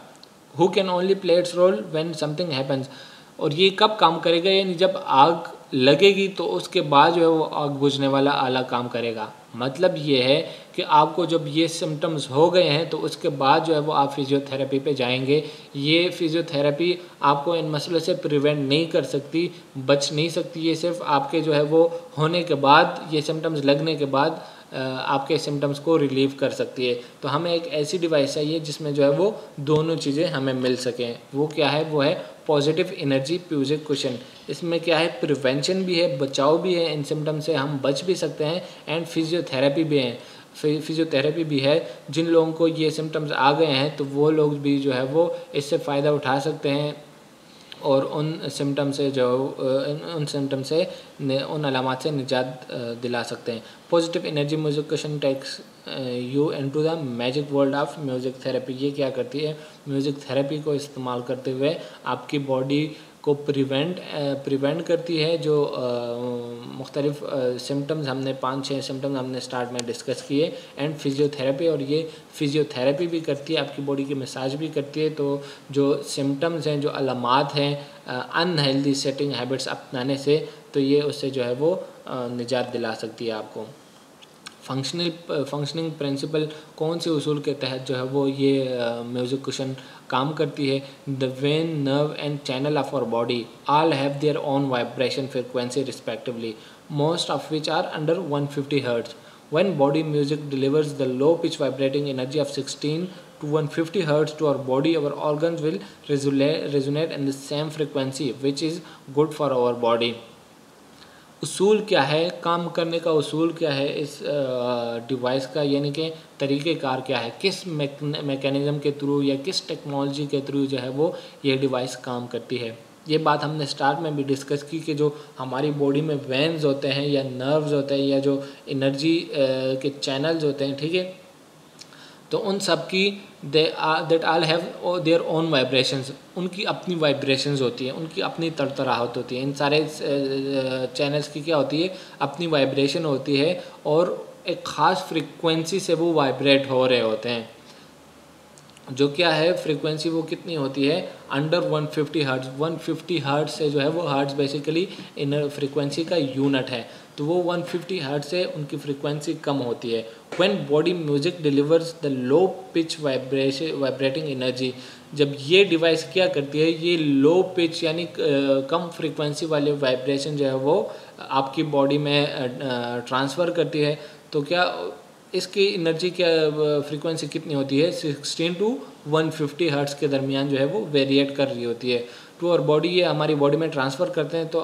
Who can only play its role when something happens, और ये कब काम करेगा, यानी जब आग लगेगी तो उसके बाद जो है वो आग बुझने वाला आला काम करेगा। मतलब ये है कि आपको जब ये सिम्टम्स हो गए हैं तो उसके बाद जो है वो आप फिजियोथेरेपी पे जाएंगे। ये फिजियोथेरेपी आपको इन मसलों से प्रिवेंट नहीं कर सकती, बच नहीं सकती। ये सिर्फ आपके जो है वो होने के बाद, ये सिम्टम्स लगने के बाद आपके सिम्टम्स को रिलीव कर सकती है। तो हमें एक ऐसी डिवाइस चाहिए जिसमें जो है वो दोनों चीज़ें हमें मिल सकें। वो क्या है, वो है पॉजिटिव एनर्जी म्यूजिक कुशन। इसमें क्या है, प्रिवेंशन भी है, बचाव भी है, इन सिम्टम्स से हम बच भी सकते हैं, एंड फिजियोथेरेपी भी है। फिजियोथेरेपी भी है। जिन लोगों को ये सिम्टम्स आ गए हैं तो वो लोग भी जो है वो इससे फ़ायदा उठा सकते हैं और उन सिम्टम से उन अलामात से निजात दिला सकते हैं। Positive energy music cushion takes you into the magic world of music therapy. ये क्या करती है, म्यूज़िक थेरेपी को इस्तेमाल करते हुए आपकी बॉडी को प्रिवेंट करती है। जो मुख्तलिफ सिम्टम्स हमने 5-6 सिम्टम्स हमने स्टार्ट में डिस्कस किए, एंड फिजियोथेरेपी, और ये फिजियोथेरेपी भी करती है, आपकी बॉडी की मसाज भी करती है। तो जो सिम्टम्स हैं, जो अलामात हैं अनहेल्दी सेटिंग हैबिट्स अपनाने से, तो ये उससे जो है वो निजात दिला सकती है आपको। फंक्शनिंग प्रिंसिपल कौन से उसूल के तहत जो है वो ये म्यूज़िक कुशन काम करती है। The vein, nerve and channel of our body all have their own vibration frequency respectively, most of which are under 150 hertz. When body music delivers the low pitch vibrating energy of 16 to 150 Hz to our body, our organs will resonate in the same frequency, which is good for our body. उसूल क्या है, काम करने का उसूल क्या है इस डिवाइस का, यानी कि तरीक़ेकार क्या है, किस मैकेनिज़्म के थ्रू या किस टेक्नोलॉजी के थ्रू जो है वो ये डिवाइस काम करती है। ये बात हमने स्टार्ट में भी डिस्कस की कि जो हमारी बॉडी में वेन्स होते हैं या नर्व्स होते हैं या जो एनर्जी के चैनल्स होते हैं, ठीक है, तो उन सब की that all have their own vibrations, उनकी अपनी वाइब्रेशंस होती हैं, उनकी अपनी तरतराहट होती है। इन सारे चैनल्स की क्या होती है, अपनी वाइब्रेशन होती है, और एक ख़ास फ्रीक्वेंसी से वो वाइब्रेट हो रहे होते हैं, जो क्या है फ्रीक्वेंसी वो कितनी होती है, अंडर 150 हर्ट्ज़। 150 हर्ट्ज़ से जो है वो हर्ट्ज़ बेसिकली इन फ्रीक्वेंसी का यूनिट है, तो वो 150 हर्ट्ज़ से उनकी फ्रीक्वेंसी कम होती है। When body music delivers the low pitch vibrating energy, जब ये डिवाइस क्या करती है, ये लो पिच यानी कम फ्रीक्वेंसी वाले वाइब्रेशन जो है वो आपकी बॉडी में ट्रांसफ़र करती है। तो क्या इसकी एनर्जी क्या फ्रीक्वेंसी कितनी होती है, 16 टू 150 हर्ट्ज़ के दरमियान जो है वो वेरिएट कर रही होती है टू और बॉडी। ये हमारी बॉडी में ट्रांसफ़र करते हैं। तो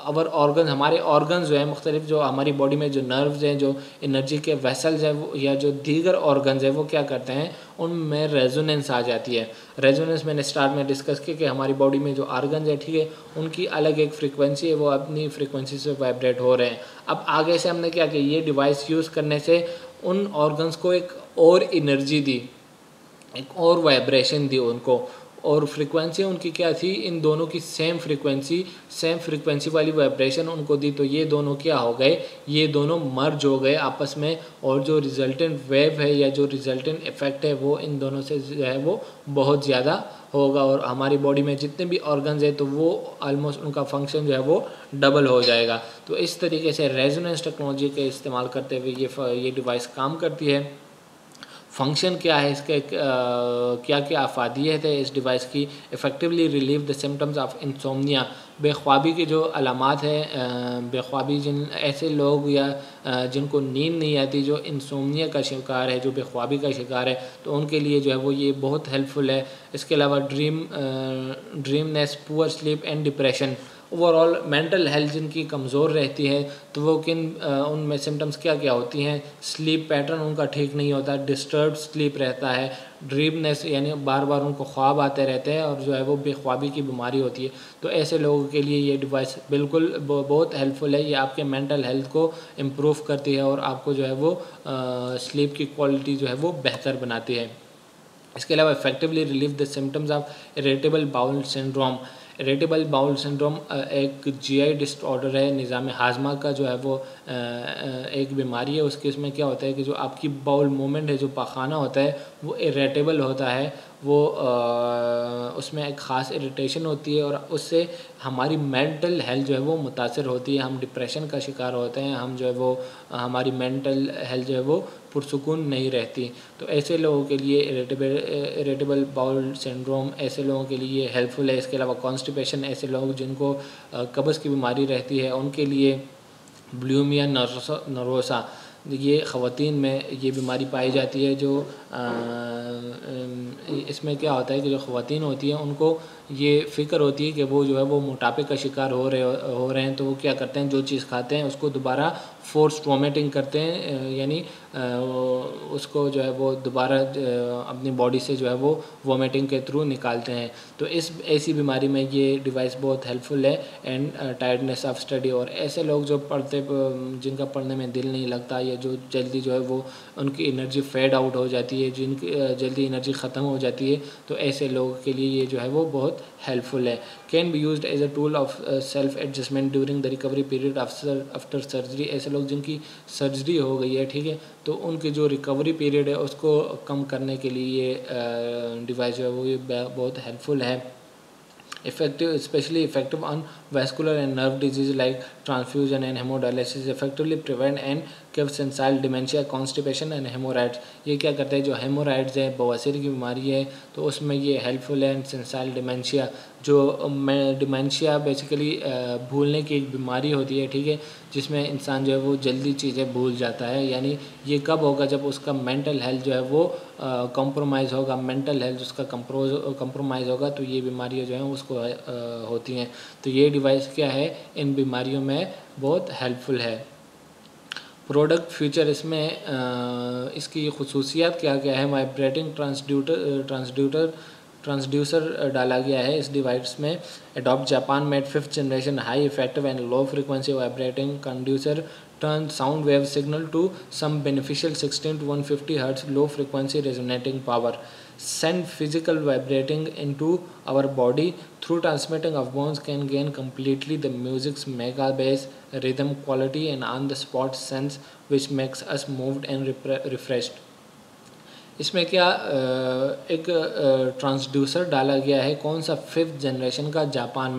अवर ऑर्गन, हमारे ऑर्गन्स जो है मुख्तलिफ, जो हमारी बॉडी में जो नर्व्स हैं, जो एनर्जी के वेसल्स हैं वो, या जो दीगर ऑर्गन्स हैं वो क्या करते हैं, उनमें रेजोनेंस आ जाती है। रेजोनेंस मैंने स्टार्ट में डिस्कस किया कि हमारी बॉडी में जो ऑर्गन्स है, ठीक है, उनकी अलग एक फ्रीक्वेंसी है, वो अपनी फ्रीक्वेंसी से वाइब्रेट हो रहे हैं। अब आगे से हमने क्या किया, ये डिवाइस यूज़ करने से उन ऑर्गन्स को एक और एनर्जी दी, एक और वाइब्रेशन दी उनको, और फ्रीक्वेंसी उनकी क्या थी, इन दोनों की सेम फ्रीक्वेंसी वाली वाइब्रेशन उनको दी। तो ये दोनों क्या हो गए, ये दोनों मर्ज हो गए आपस में, और जो रिजल्टेंट वेव है या जो रिजल्टेंट इफेक्ट है वो इन दोनों से जो है वो बहुत ज़्यादा होगा, और हमारी बॉडी में जितने भी ऑर्गन्स है तो वो ऑलमोस्ट उनका फंक्शन जो है वो डबल हो जाएगा। तो इस तरीके से रेजोनेंस टेक्नोलॉजी के इस्तेमाल करते हुए ये डिवाइस काम करती है। फंक्शन क्या है इसके, क्या क्या अफादियत है इस डिवाइस की, effectively relieve the symptoms of insomnia, बेख्वाबी की जो अलामात है, बेख्वाबी जिन ऐसे लोग या जिनको नींद नहीं आती, जो इंसोम्निया का शिकार है, जो बेख्वाबी का शिकार है, तो उनके लिए जो है वो ये बहुत हेल्पफुल है। इसके अलावा dreaminess, poor sleep and depression, overall mental health जिनकी कमज़ोर रहती है, तो वो उनमें सिम्टम्स क्या क्या होती हैं, स्लीप पैटर्न उनका ठीक नहीं होता, डिस्टर्ब स्लीप रहता है, ड्रीमनेस यानी बार बार उनको ख्वाब आते रहते हैं, और जो है वो बेख्वाबी की बीमारी होती है। तो ऐसे लोगों के लिए ये डिवाइस बिल्कुल बहुत हेल्पफुल है। ये आपके मेंटल हेल्थ को इम्प्रूव करती है और आपको जो है वो स्लीप की क्वालिटी जो है वो बेहतर बनाती है। इसके अलावा effectively relieve the symptoms of irritable bowel syndrome. Irritable bowel syndrome एक जीआई डिसऑर्डर है, निज़ाम हाजमा का जो है वो एक बीमारी है। उसके इसमें क्या होता है कि जो आपकी बाउल मूवमेंट है, जो पाखाना होता है वो इरिटेबल होता है, वो उसमें एक ख़ास इरिटेशन होती है, और उससे हमारी मेंटल हेल्थ जो है वो मुतासर होती है। हम डिप्रेशन का शिकार होते हैं, हम जो है वो हमारी मेंटल हेल्थ जो है वो पुरसुकून नहीं रहती। तो ऐसे लोगों के लिए इरिटेबल बाउल सिंड्रोम ऐसे लोगों के लिए हेल्पफुल है। इसके अलावा कॉन्स्टिपेशन, ऐसे लोग जिनको कब्ज़ की बीमारी रहती है उनके लिए बुलिमिया नर्वोसा, ये ख़वातीन में ये बीमारी पाई जाती है। जो इसमें क्या होता है कि जो ख़वातीन होती हैं उनको ये फ़िक्र होती है कि वो जो है वो मोटापे का शिकार हो रहे हैं, तो वो क्या करते हैं, जो चीज़ खाते हैं उसको दोबारा फोर्स वॉमिटिंग करते हैं, यानी उसको जो है वो दोबारा अपनी बॉडी से जो है वो वॉमिटिंग के थ्रू निकालते हैं। तो ऐसी बीमारी में ये डिवाइस बहुत हेल्पफुल है। एंड टायर्डनेस ऑफ स्टडी, और ऐसे लोग जो जिनका पढ़ने में दिल नहीं लगता, या जो जल्दी जो है वो उनकी एनर्जी फेड आउट हो जाती है, जिनकी जल्दी एनर्जी ख़त्म हो जाती है, तो ऐसे लोगों के लिए ये जो है वो बहुत हेल्पफुल है। Can be used as a tool of self adjustment during the recovery period after surgery. ऐसे लोग जिनकी सर्जरी हो गई है, ठीक है, तो उनकी जो रिकवरी पीरियड है उसको कम करने के लिए ये डिवाइस जो है वो ये बहुत हेल्पफुल है। Especially effective on vascular and nerve disease like transfusion and hemodialysis, effectively prevent and cure sensile dementia, constipation and hemorrhoids। ये क्या करता है, जो हेमोराइड्स है, बवासीर की बीमारी है, तो उसमें ये हेल्पफुल है। एंड सेंसाइल डिमेंशिया, जो डिमेंशिया बेसिकली भूलने की एक बीमारी होती है, ठीक है, जिसमें इंसान जो है वो जल्दी चीज़ें भूल जाता है। यानी ये कब होगा, जब उसका मेंटल हेल्थ जो है वो कॉम्प्रोमाइज़ होगा, मेंटल हेल्थ उसका कॉम्प्रोमाइज़ होगा, तो ये बीमारियाँ जो हैं उसको होती हैं। तो ये डिवाइस क्या है, इन बीमारियों में बहुत हेल्पफुल है। प्रोडक्ट फीचर, इसमें इसकी खुसूसियात क्या क्या है। वाइब्रेटिंग ट्रांसड्यूसर डाला गया है इस डिवाइस में। Adopt Japan made 5th generation high effective and low frequency vibrating conductor turn sound wave signal to some beneficial 16 to 150 Hz low frequency resonating power। send physical vibrating into our body through transmitting of bones can gain completely the music's mega bass rhythm quality and on the spot sense which makes us moved and refreshed. इसमें क्या एक ट्रांसड्यूसर डाला गया है, कौन सा, 5th जनरेशन का जापान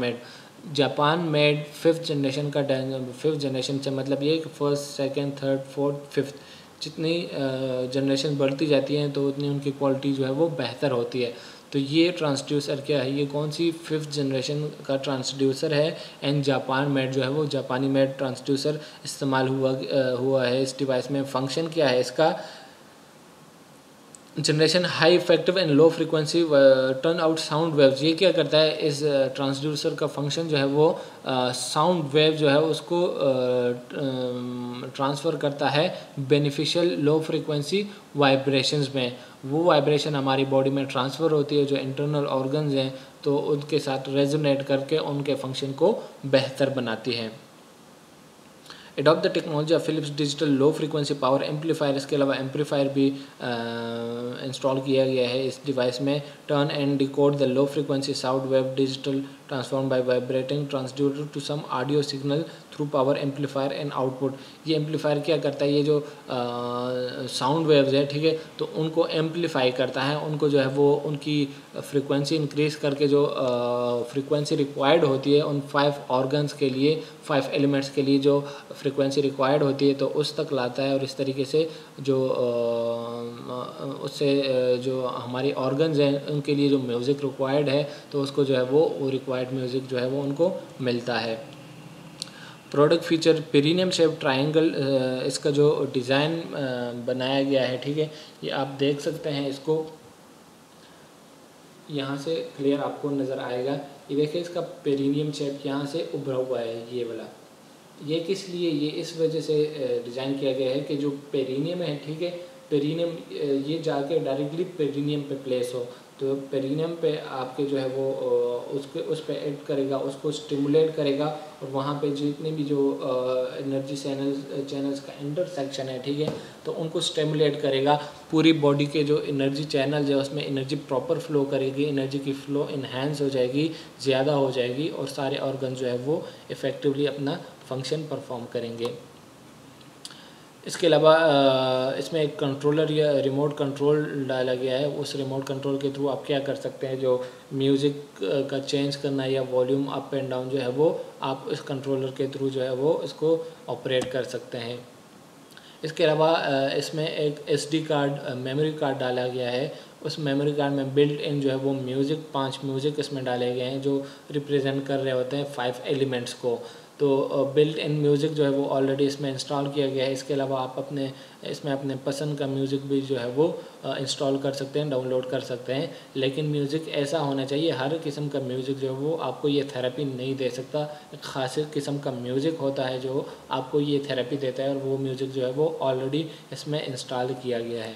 मेड 5th जनरेशन का 5th जनरेशन से मतलब ये कि 1st, 2nd, 3rd, 4th, 5th जितनी जनरेशन बढ़ती जाती हैं तो उतनी उनकी क्वालिटी जो है वो बेहतर होती है। तो ये ट्रांसड्यूसर क्या है, ये कौन सी 5th जनरेशन का ट्रांसड्यूसर है एंड जापान मेड जो है वो जापानी मेड ट्रांसड्यूसर इस्तेमाल हुआ है इस डिवाइस में। फंक्शन क्या है इसका, generation high effective and low frequency turn out sound waves. ये क्या करता है, इस ट्रांसड्यूसर का फंक्शन जो है वो साउंड वेव जो है उसको ट्रांसफ़र करता है बेनिफिशियल लो फ्रीक्वेंसी वाइब्रेशंस में। वो वाइब्रेशन हमारी बॉडी में ट्रांसफ़र होती है जो इंटरनल ऑर्गन्स हैं तो उनके साथ रेजोनेट करके उनके फंक्शन को बेहतर बनाती है। Adopt the technology of Philips digital low frequency power amplifier. इसके अलावा एम्पलीफायर भी इंस्टॉल किया गया है इस डिवाइस में। Turn and decode the low frequency sound wave digital transform by vibrating transducer to some audio signal through power amplifier and output. ये एम्पलीफायर क्या करता है, ये जो साउंड वेव्स है, ठीक है, तो उनको एम्पलीफाई करता है, उनको जो है वो उनकी फ्रीक्वेंसी इंक्रीज़ करके जो फ्रीक्वेंसी रिक्वायर्ड होती है उन 5 ऑर्गन्स के लिए, 5 एलिमेंट्स के लिए जो फ्रीक्वेंसी रिक्वायर्ड होती है तो उस तक लाता है। और इस तरीके से जो उससे जो हमारी ऑर्गन्स हैं उनके लिए जो म्यूज़िक रिक्वायर्ड है तो उसको जो है वो रिक्वायर्ड म्यूज़िक जो है वो उनको मिलता है। Product feature perineum shape triangle, इसका जो डिज़ाइन बनाया गया है, ठीक है, ये आप देख सकते हैं, इसको यहाँ से क्लियर आपको नज़र आएगा। ये देखिए इसका पेरिनियम शेप यहाँ से उभरा हुआ है, ये वाला। ये किस लिए, ये इस वजह से डिज़ाइन किया गया है कि जो पेरिनियम है, ठीक है, पेरिनियम ये जाके डायरेक्टली पेरिनियम पे प्लेस हो तो पेरिनियम पे आपके जो है वो उसके उस पे एक्ट करेगा, उसको स्टिमुलेट करेगा और वहाँ पे जितने भी जो एनर्जी चैनल्स का इंटरसेक्शन है, ठीक है, तो उनको स्टिमुलेट करेगा। पूरी बॉडी के जो एनर्जी चैनल है उसमें एनर्जी प्रॉपर फ्लो करेगी, एनर्जी की फ़्लो इन्हेंस हो जाएगी, ज़्यादा हो जाएगी और सारे ऑर्गन जो है वो इफ़ेक्टिवली अपना फंक्शन परफॉर्म करेंगे। इसके अलावा इसमें एक कंट्रोलर या रिमोट कंट्रोल डाला गया है। उस रिमोट कंट्रोल के थ्रू आप क्या कर सकते हैं, जो म्यूज़िक का चेंज करना या वॉल्यूम अप एंड डाउन जो है वो आप इस कंट्रोलर के थ्रू जो है वो इसको ऑपरेट कर सकते हैं। इसके अलावा इसमें एक SD कार्ड, मेमोरी कार्ड डाला गया है। उस मेमोरी कार्ड में बिल्ट इन जो है वो म्यूज़िक, 5 म्यूज़िक इसमें डाले गए हैं जो रिप्रेजेंट कर रहे होते हैं 5 एलिमेंट्स को। तो बिल्ट इन म्यूज़िक जो है वो ऑलरेडी इसमें इंस्टॉल किया गया है। इसके अलावा आप इसमें अपने पसंद का म्यूज़िक भी जो है वो इंस्टॉल कर सकते हैं, डाउनलोड कर सकते हैं। लेकिन म्यूज़िक ऐसा होना चाहिए, हर किस्म का म्यूज़िक जो है वो आपको ये थेरेपी नहीं दे सकता। एक ख़ास किस्म का म्यूज़िक होता है जो आपको ये थेरेपी देता है और वो म्यूज़िक जो है वो ऑलरेडी इसमें इंस्टॉल किया गया है।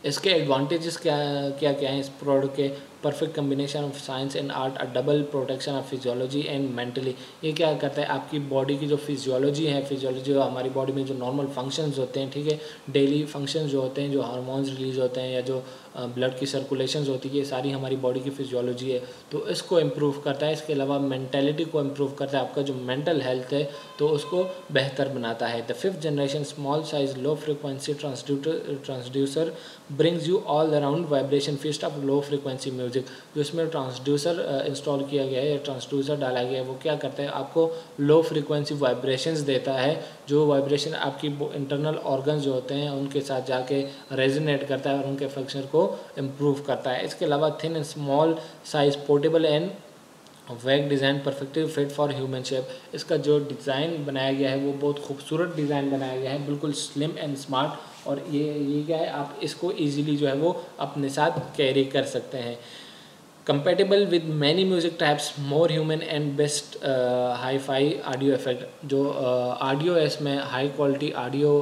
इसके एडवांटेजेस क्या क्या क्या हैं इस प्रोडक्ट के, perfect combination of science and art, a double protection of physiology and mentally. ये क्या करता है, आपकी बॉडी की जो फिजियोलॉजी है, फिजियोलॉजी हमारी बॉडी में जो नॉर्मल फंक्शंस होते हैं, ठीक है, डेली फंक्शंस जो होते हैं, जो हार्मोन्स रिलीज होते हैं या जो ब्लड की सर्कुलेशंस होती है, ये सारी हमारी बॉडी की फिजियोलॉजी है, तो इसको इम्प्रूव करता है। इसके अलावा मेंटेलिटी को इम्प्रूव करता है, आपका जो मेंटल हेल्थ है तो उसको बेहतर बनाता है। The 5th generation small size low frequency transducer brings you all around vibration feast of low frequency music. जो इसमें ट्रांसड्यूसर इंस्टॉल किया गया है या ट्रांसड्यूसर डाला गया है वो क्या करता है, आपको लो फ्रिक्वेंसी वाइब्रेशंस देता है, जो वाइब्रेशन आपकी इंटरनल ऑर्गन्स जो होते हैं उनके साथ जाके रेजोनेट करता है और उनके फंक्शन को इम्प्रूव करता है। इसके अलावा thin and small size portable and vague design perfectly fit for human shape. इसका जो डिज़ाइन बनाया गया है वो बहुत खूबसूरत डिज़ाइन बनाया गया है, बिल्कुल स्लिम एंड स्मार्ट। और ये क्या है, आप इसको इजीली जो है वो अपने साथ कैरी कर सकते हैं। Compatible with many music types, more human and best hi-fi audio effect. जो ऑडियो है इसमें हाई क्वालिटी ऑडियो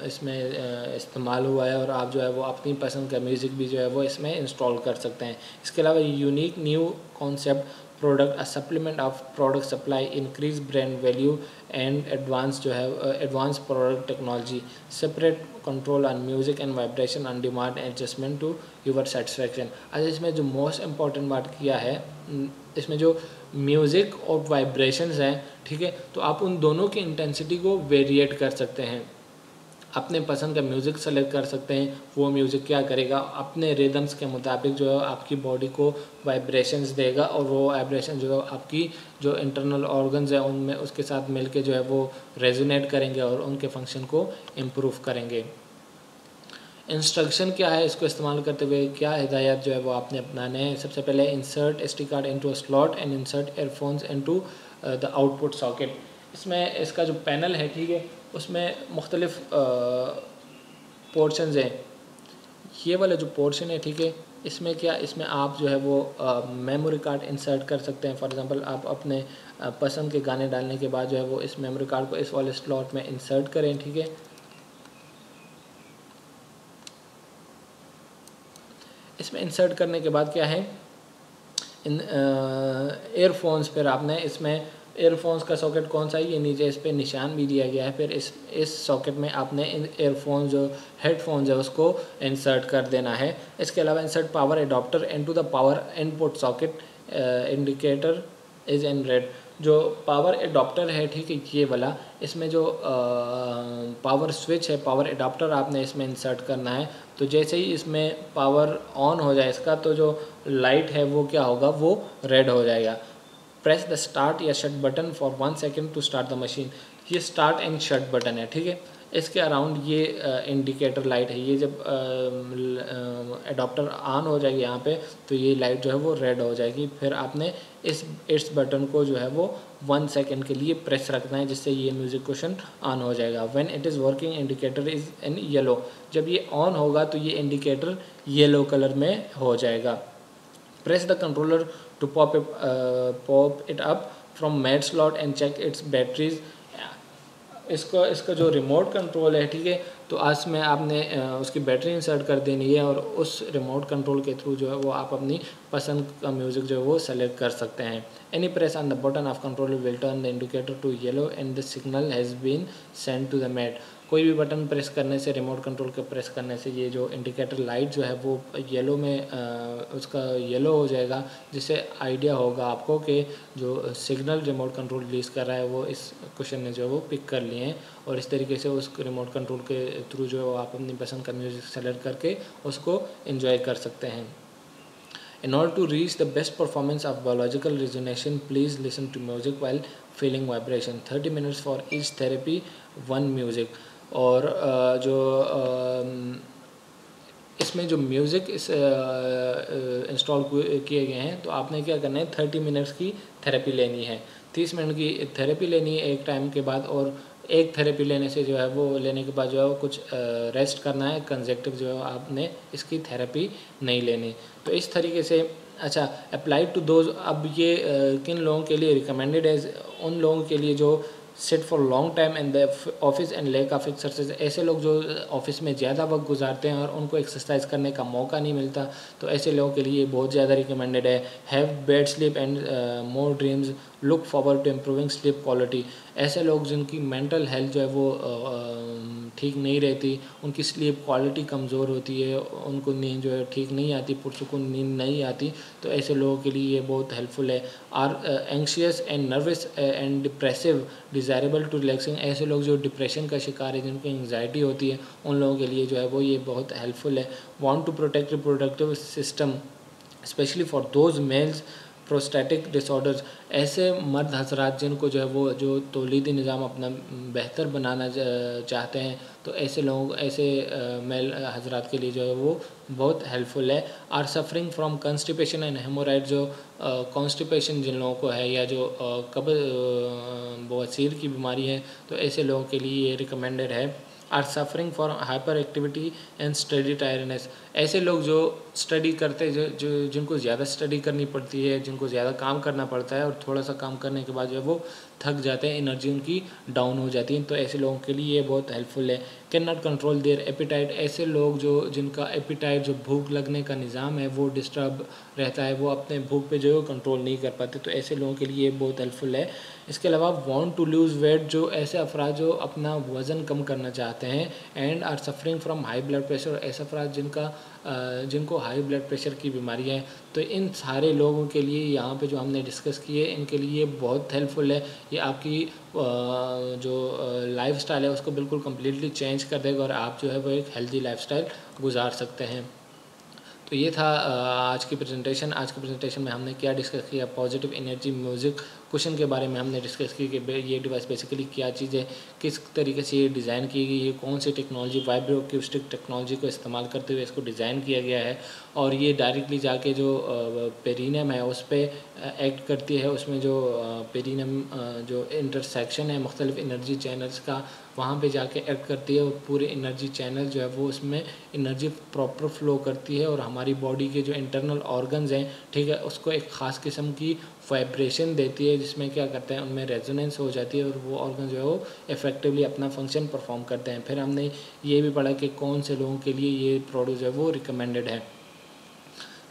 इसमें इस्तेमाल हुआ है और आप जो है वो अपनी पसंद का म्यूज़िक भी जो है वो इसमें इंस्टॉल कर सकते हैं। इसके अलावा unique new concept product, a supplement of product supply, increase brand value and advance जो है advance product technology, separate control on music and vibration on demand adjustment to your satisfaction. अच्छा, इसमें जो मोस्ट इम्पॉर्टेंट बात किया है, इसमें जो म्यूज़िक और वाइब्रेशंस हैं, ठीक है, तो आप उन दोनों की इंटेंसिटी को वेरिएट कर सकते हैं। अपने पसंद का म्यूज़िक सेलेक्ट कर सकते हैं, वो म्यूज़िक क्या करेगा, अपने रिदम्स के मुताबिक जो है आपकी बॉडी को वाइब्रेशंस देगा, और वो वाइब्रेशन जो है आपकी जो इंटरनल ऑर्गन्स हैं उनमें उसके साथ मिलके जो है वो रेजोनेट करेंगे और उनके फंक्शन को इम्प्रूव करेंगे। इंस्ट्रक्शन क्या है, इसको इस्तेमाल करते हुए क्या हिदायत जो है वो आपने अपनाने हैं। सबसे पहले insert SD card into a slot and insert earphones into the output socket. इसमें इसका जो पैनल है, ठीक है, उसमें मुख्तलिफ पोर्शंस हैं। ये वाला जो पोर्शन है, ठीक है, इसमें क्या, इसमें आप जो है वो मेमोरी कार्ड इंसर्ट कर सकते हैं। फॉर एग्जांपल आप अपने पसंद के गाने डालने के बाद जो है वो इस मेमोरी कार्ड को इस वाले स्लॉट में इंसर्ट करें, ठीक है। इसमें इंसर्ट करने के बाद क्या है, इन एयरफोन्स पर आपने इसमें एयरफोन्स का सॉकेट कौन सा है, ये नीचे इस पर निशान भी दिया गया है। फिर इस सॉकेट में आपने इन एयरफोन जो हेडफोन्स है उसको इंसर्ट कर देना है। इसके अलावा insert power adapter into the power input socket, indicator is in red. जो पावर एडॉप्टर है, ठीक है, ये वाला, इसमें जो पावर स्विच है, पावर एडॉप्टर आपने इसमें इंसर्ट करना है। तो जैसे ही इसमें पावर ऑन हो जाए इसका, तो जो लाइट है वो क्या होगा, वो रेड हो जाएगा। प्रेस द स्टार्ट या shut button for 1 second to start the machine. ये स्टार्ट एंड शट बटन है, ठीक है। इसके अराउंड ये इंडिकेटर लाइट है। ये जब एडॉप्टर ऑन हो जाएगी यहाँ पे, तो ये लाइट जो है वो रेड हो जाएगी। फिर आपने इस बटन को जो है वो 1 सेकेंड के लिए प्रेस रखना है, जिससे ये म्यूजिक क्वेश्चन ऑन हो जाएगा। When it is working indicator is in yellow. जब ये ऑन होगा तो ये इंडिकेटर येलो कलर में हो जाएगा। Press the controller to pop it up from mat slot and check its batteries। इसका जो रिमोट कंट्रोल है, ठीक है, तो इसमें आपने उसकी बैटरी इंसर्ट कर देनी है, और उस रिमोट कंट्रोल के थ्रू जो है वो आप अपनी पसंद का म्यूज़िक जो है वो सेलेक्ट कर सकते हैं। Any press on the button of control will turn the indicator to yellow and the signal has been send to the mat. कोई भी बटन प्रेस करने से, रिमोट कंट्रोल के प्रेस करने से ये जो इंडिकेटर लाइट जो है वो येलो में उसका येलो हो जाएगा, जिससे आइडिया होगा आपको कि जो सिग्नल रिमोट कंट्रोल रिलीज़ कर रहा है वो इस क्वेश्चन ने जो है वो पिक कर लिए हैं। और इस तरीके से उस रिमोट कंट्रोल के थ्रू जो है आप अपनी पसंद का म्यूज़िक सेलेक्ट करके उसको एंजॉय कर सकते हैं। In order to reach the best performance of biological resonation, please listen to music while feeling vibration. 30 minutes for each therapy, one music। और जो इसमें जो म्यूज़िक इंस्टॉल किए गए हैं, तो आपने क्या करना है, 30 मिनट्स की थेरेपी लेनी है। 30 मिनट की थेरेपी लेनी है एक टाइम के बाद, और एक थेरेपी लेने से जो है वो लेने के बाद जो है वो कुछ रेस्ट करना है। कंसेक्टिव जो है आपने इसकी थेरेपी नहीं लेनी। तो इस तरीके से अच्छा अप्लाइड टू दोज। अब ये किन लोगों के लिए रिकमेंडेड है, उन लोगों के लिए जो sit for long time in the office and lack of exercise. ऐसे लोग जो ऑफिस में ज़्यादा वक्त गुजारते हैं और उनको एक्सरसाइज करने का मौका नहीं मिलता, तो ऐसे लोगों के लिए बहुत ज़्यादा रिकमेंडेड है। Have bad sleep and more dreams, look forward to improving sleep quality. ऐसे लोग जिनकी मेंटल हेल्थ जो है वो ठीक नहीं रहती, उनकी स्लीप क्वालिटी कमज़ोर होती है, उनको नींद जो है ठीक नहीं आती, पुरसुकून नींद नहीं आती, तो ऐसे लोगों के लिए ये बहुत हेल्पफुल है। Are anxious and nervous and depressive desirable to relaxing. ऐसे लोग जो डिप्रेशन का शिकार है, जिनको एंग्जाइटी होती है, उन लोगों के लिए जो है वो ये बहुत हेल्पफुल है। Want to protect reproductive system specially for those males prostatic disorders. ऐसे मर्द हजरात जिनको जो है वो जो तौलीदी निज़ाम अपना बेहतर बनाना चाहते हैं, तो ऐसे लोग, ऐसे मेल हजरात के लिए जो है वो बहुत हेल्पफुल है। Are suffering from constipation and haemorrhoid. जो कॉन्स्टिपेशन जिन लोगों को है, या जो बवासीर की बीमारी है, तो ऐसे लोगों के लिए ये रिकमेंडेड है। Are suffering for hyperactivity and study tiredness. ऐसे लोग जो स्टडी करते जिनको ज़्यादा स्टडी करनी पड़ती है, जिनको ज़्यादा काम करना पड़ता है और थोड़ा सा काम करने के बाद जो है वो थक जाते हैं, एनर्जी उनकी डाउन हो जाती है, तो ऐसे लोगों के लिए ये बहुत हेल्पफुल है। Can not control their appetite, ऐसे लोग जिनका एपिटाइट, जो भूख लगने का निज़ाम है वो डिस्टर्ब रहता है, वो अपने भूख पे जो है कंट्रोल नहीं कर पाते, तो ऐसे लोगों के लिए ये बहुत हेल्पफुल है। इसके अलावा वांट टू लूज़ वेट, जो ऐसे अफराद जो अपना वज़न कम करना चाहते हैं, and are suffering from high blood pressure, ऐसे अफराद जिनको हाई ब्लड प्रेशर की बीमारी है, तो इन सारे लोगों के लिए यहाँ पे जो हमने डिस्कस किए इनके लिए बहुत हेल्पफुल है। ये आपकी जो लाइफस्टाइल है उसको बिल्कुल कम्प्लीटली चेंज कर देगा और आप जो है वो एक हेल्दी लाइफस्टाइल गुजार सकते हैं। तो ये था आज की प्रेजेंटेशन में हमने क्या डिस्कस किया, पॉजिटिव एनर्जी म्यूज़िक क्वेश्चन के बारे में हमने डिस्कस की कि ये डिवाइस बेसिकली क्या चीज़ है, किस तरीके से ये डिज़ाइन की गई है, कौन सी टेक्नोलॉजी वाइब्रो एक्यूस्टिक टेक्नोलॉजी को इस्तेमाल करते हुए इसको डिज़ाइन किया गया है, और ये डायरेक्टली जाके जो पेरिनियम है उस पर एक्ट करती है। उसमें जो पेरिनियम जो इंटरसेक्शन है मुख्तलिफ एनर्जी चैनल्स का, वहाँ पे जाके एक्ट करती है और पूरे एनर्जी चैनल जो है वो उसमें एनर्जी प्रॉपर फ्लो करती है और हमारी बॉडी के जो इंटरनल ऑर्गन्स हैं, ठीक है, उसको एक ख़ास किस्म की वाइब्रेशन देती है, जिसमें क्या करते हैं उनमें रेजोनेंस हो जाती है और वो ऑर्गन जो है वो इफेक्टिवली अपना फंक्शन परफॉर्म करते हैं। फिर हमने ये भी पढ़ा कि कौन से लोगों के लिए ये प्रोडक्ट जो है वो रिकमेंडेड है।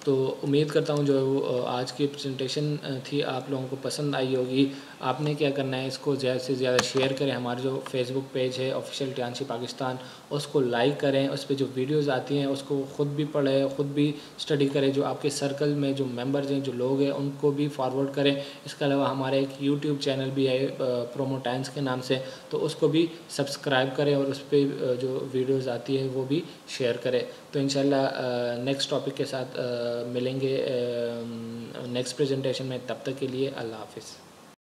तो उम्मीद करता हूँ जो है वो आज की प्रेजेंटेशन थी आप लोगों को पसंद आई होगी। आपने क्या करना है, इसको ज़्यादा से ज़्यादा शेयर करें, हमारे जो फेसबुक पेज है ऑफिशियल टियांशी पाकिस्तान, उसको लाइक करें, उस पर जो वीडियोज़ आती हैं उसको ख़ुद भी पढ़ें, ख़ुद भी स्टडी करें, जो आपके सर्कल में जो मेंबर्स हैं, जो लोग हैं, उनको भी फॉरवर्ड करें। इसके अलावा हमारा एक यूट्यूब चैनल भी है प्रोमो टाइम्स के नाम से, तो उसको भी सब्सक्राइब करें और उस पर जो वीडियोज़ आती है वो भी शेयर करें। तो इंशाल्लाह नेक्स्ट टॉपिक के साथ मिलेंगे नेक्स्ट प्रेजेंटेशन में। तब तक के लिए अल्लाह हाफ़िज़।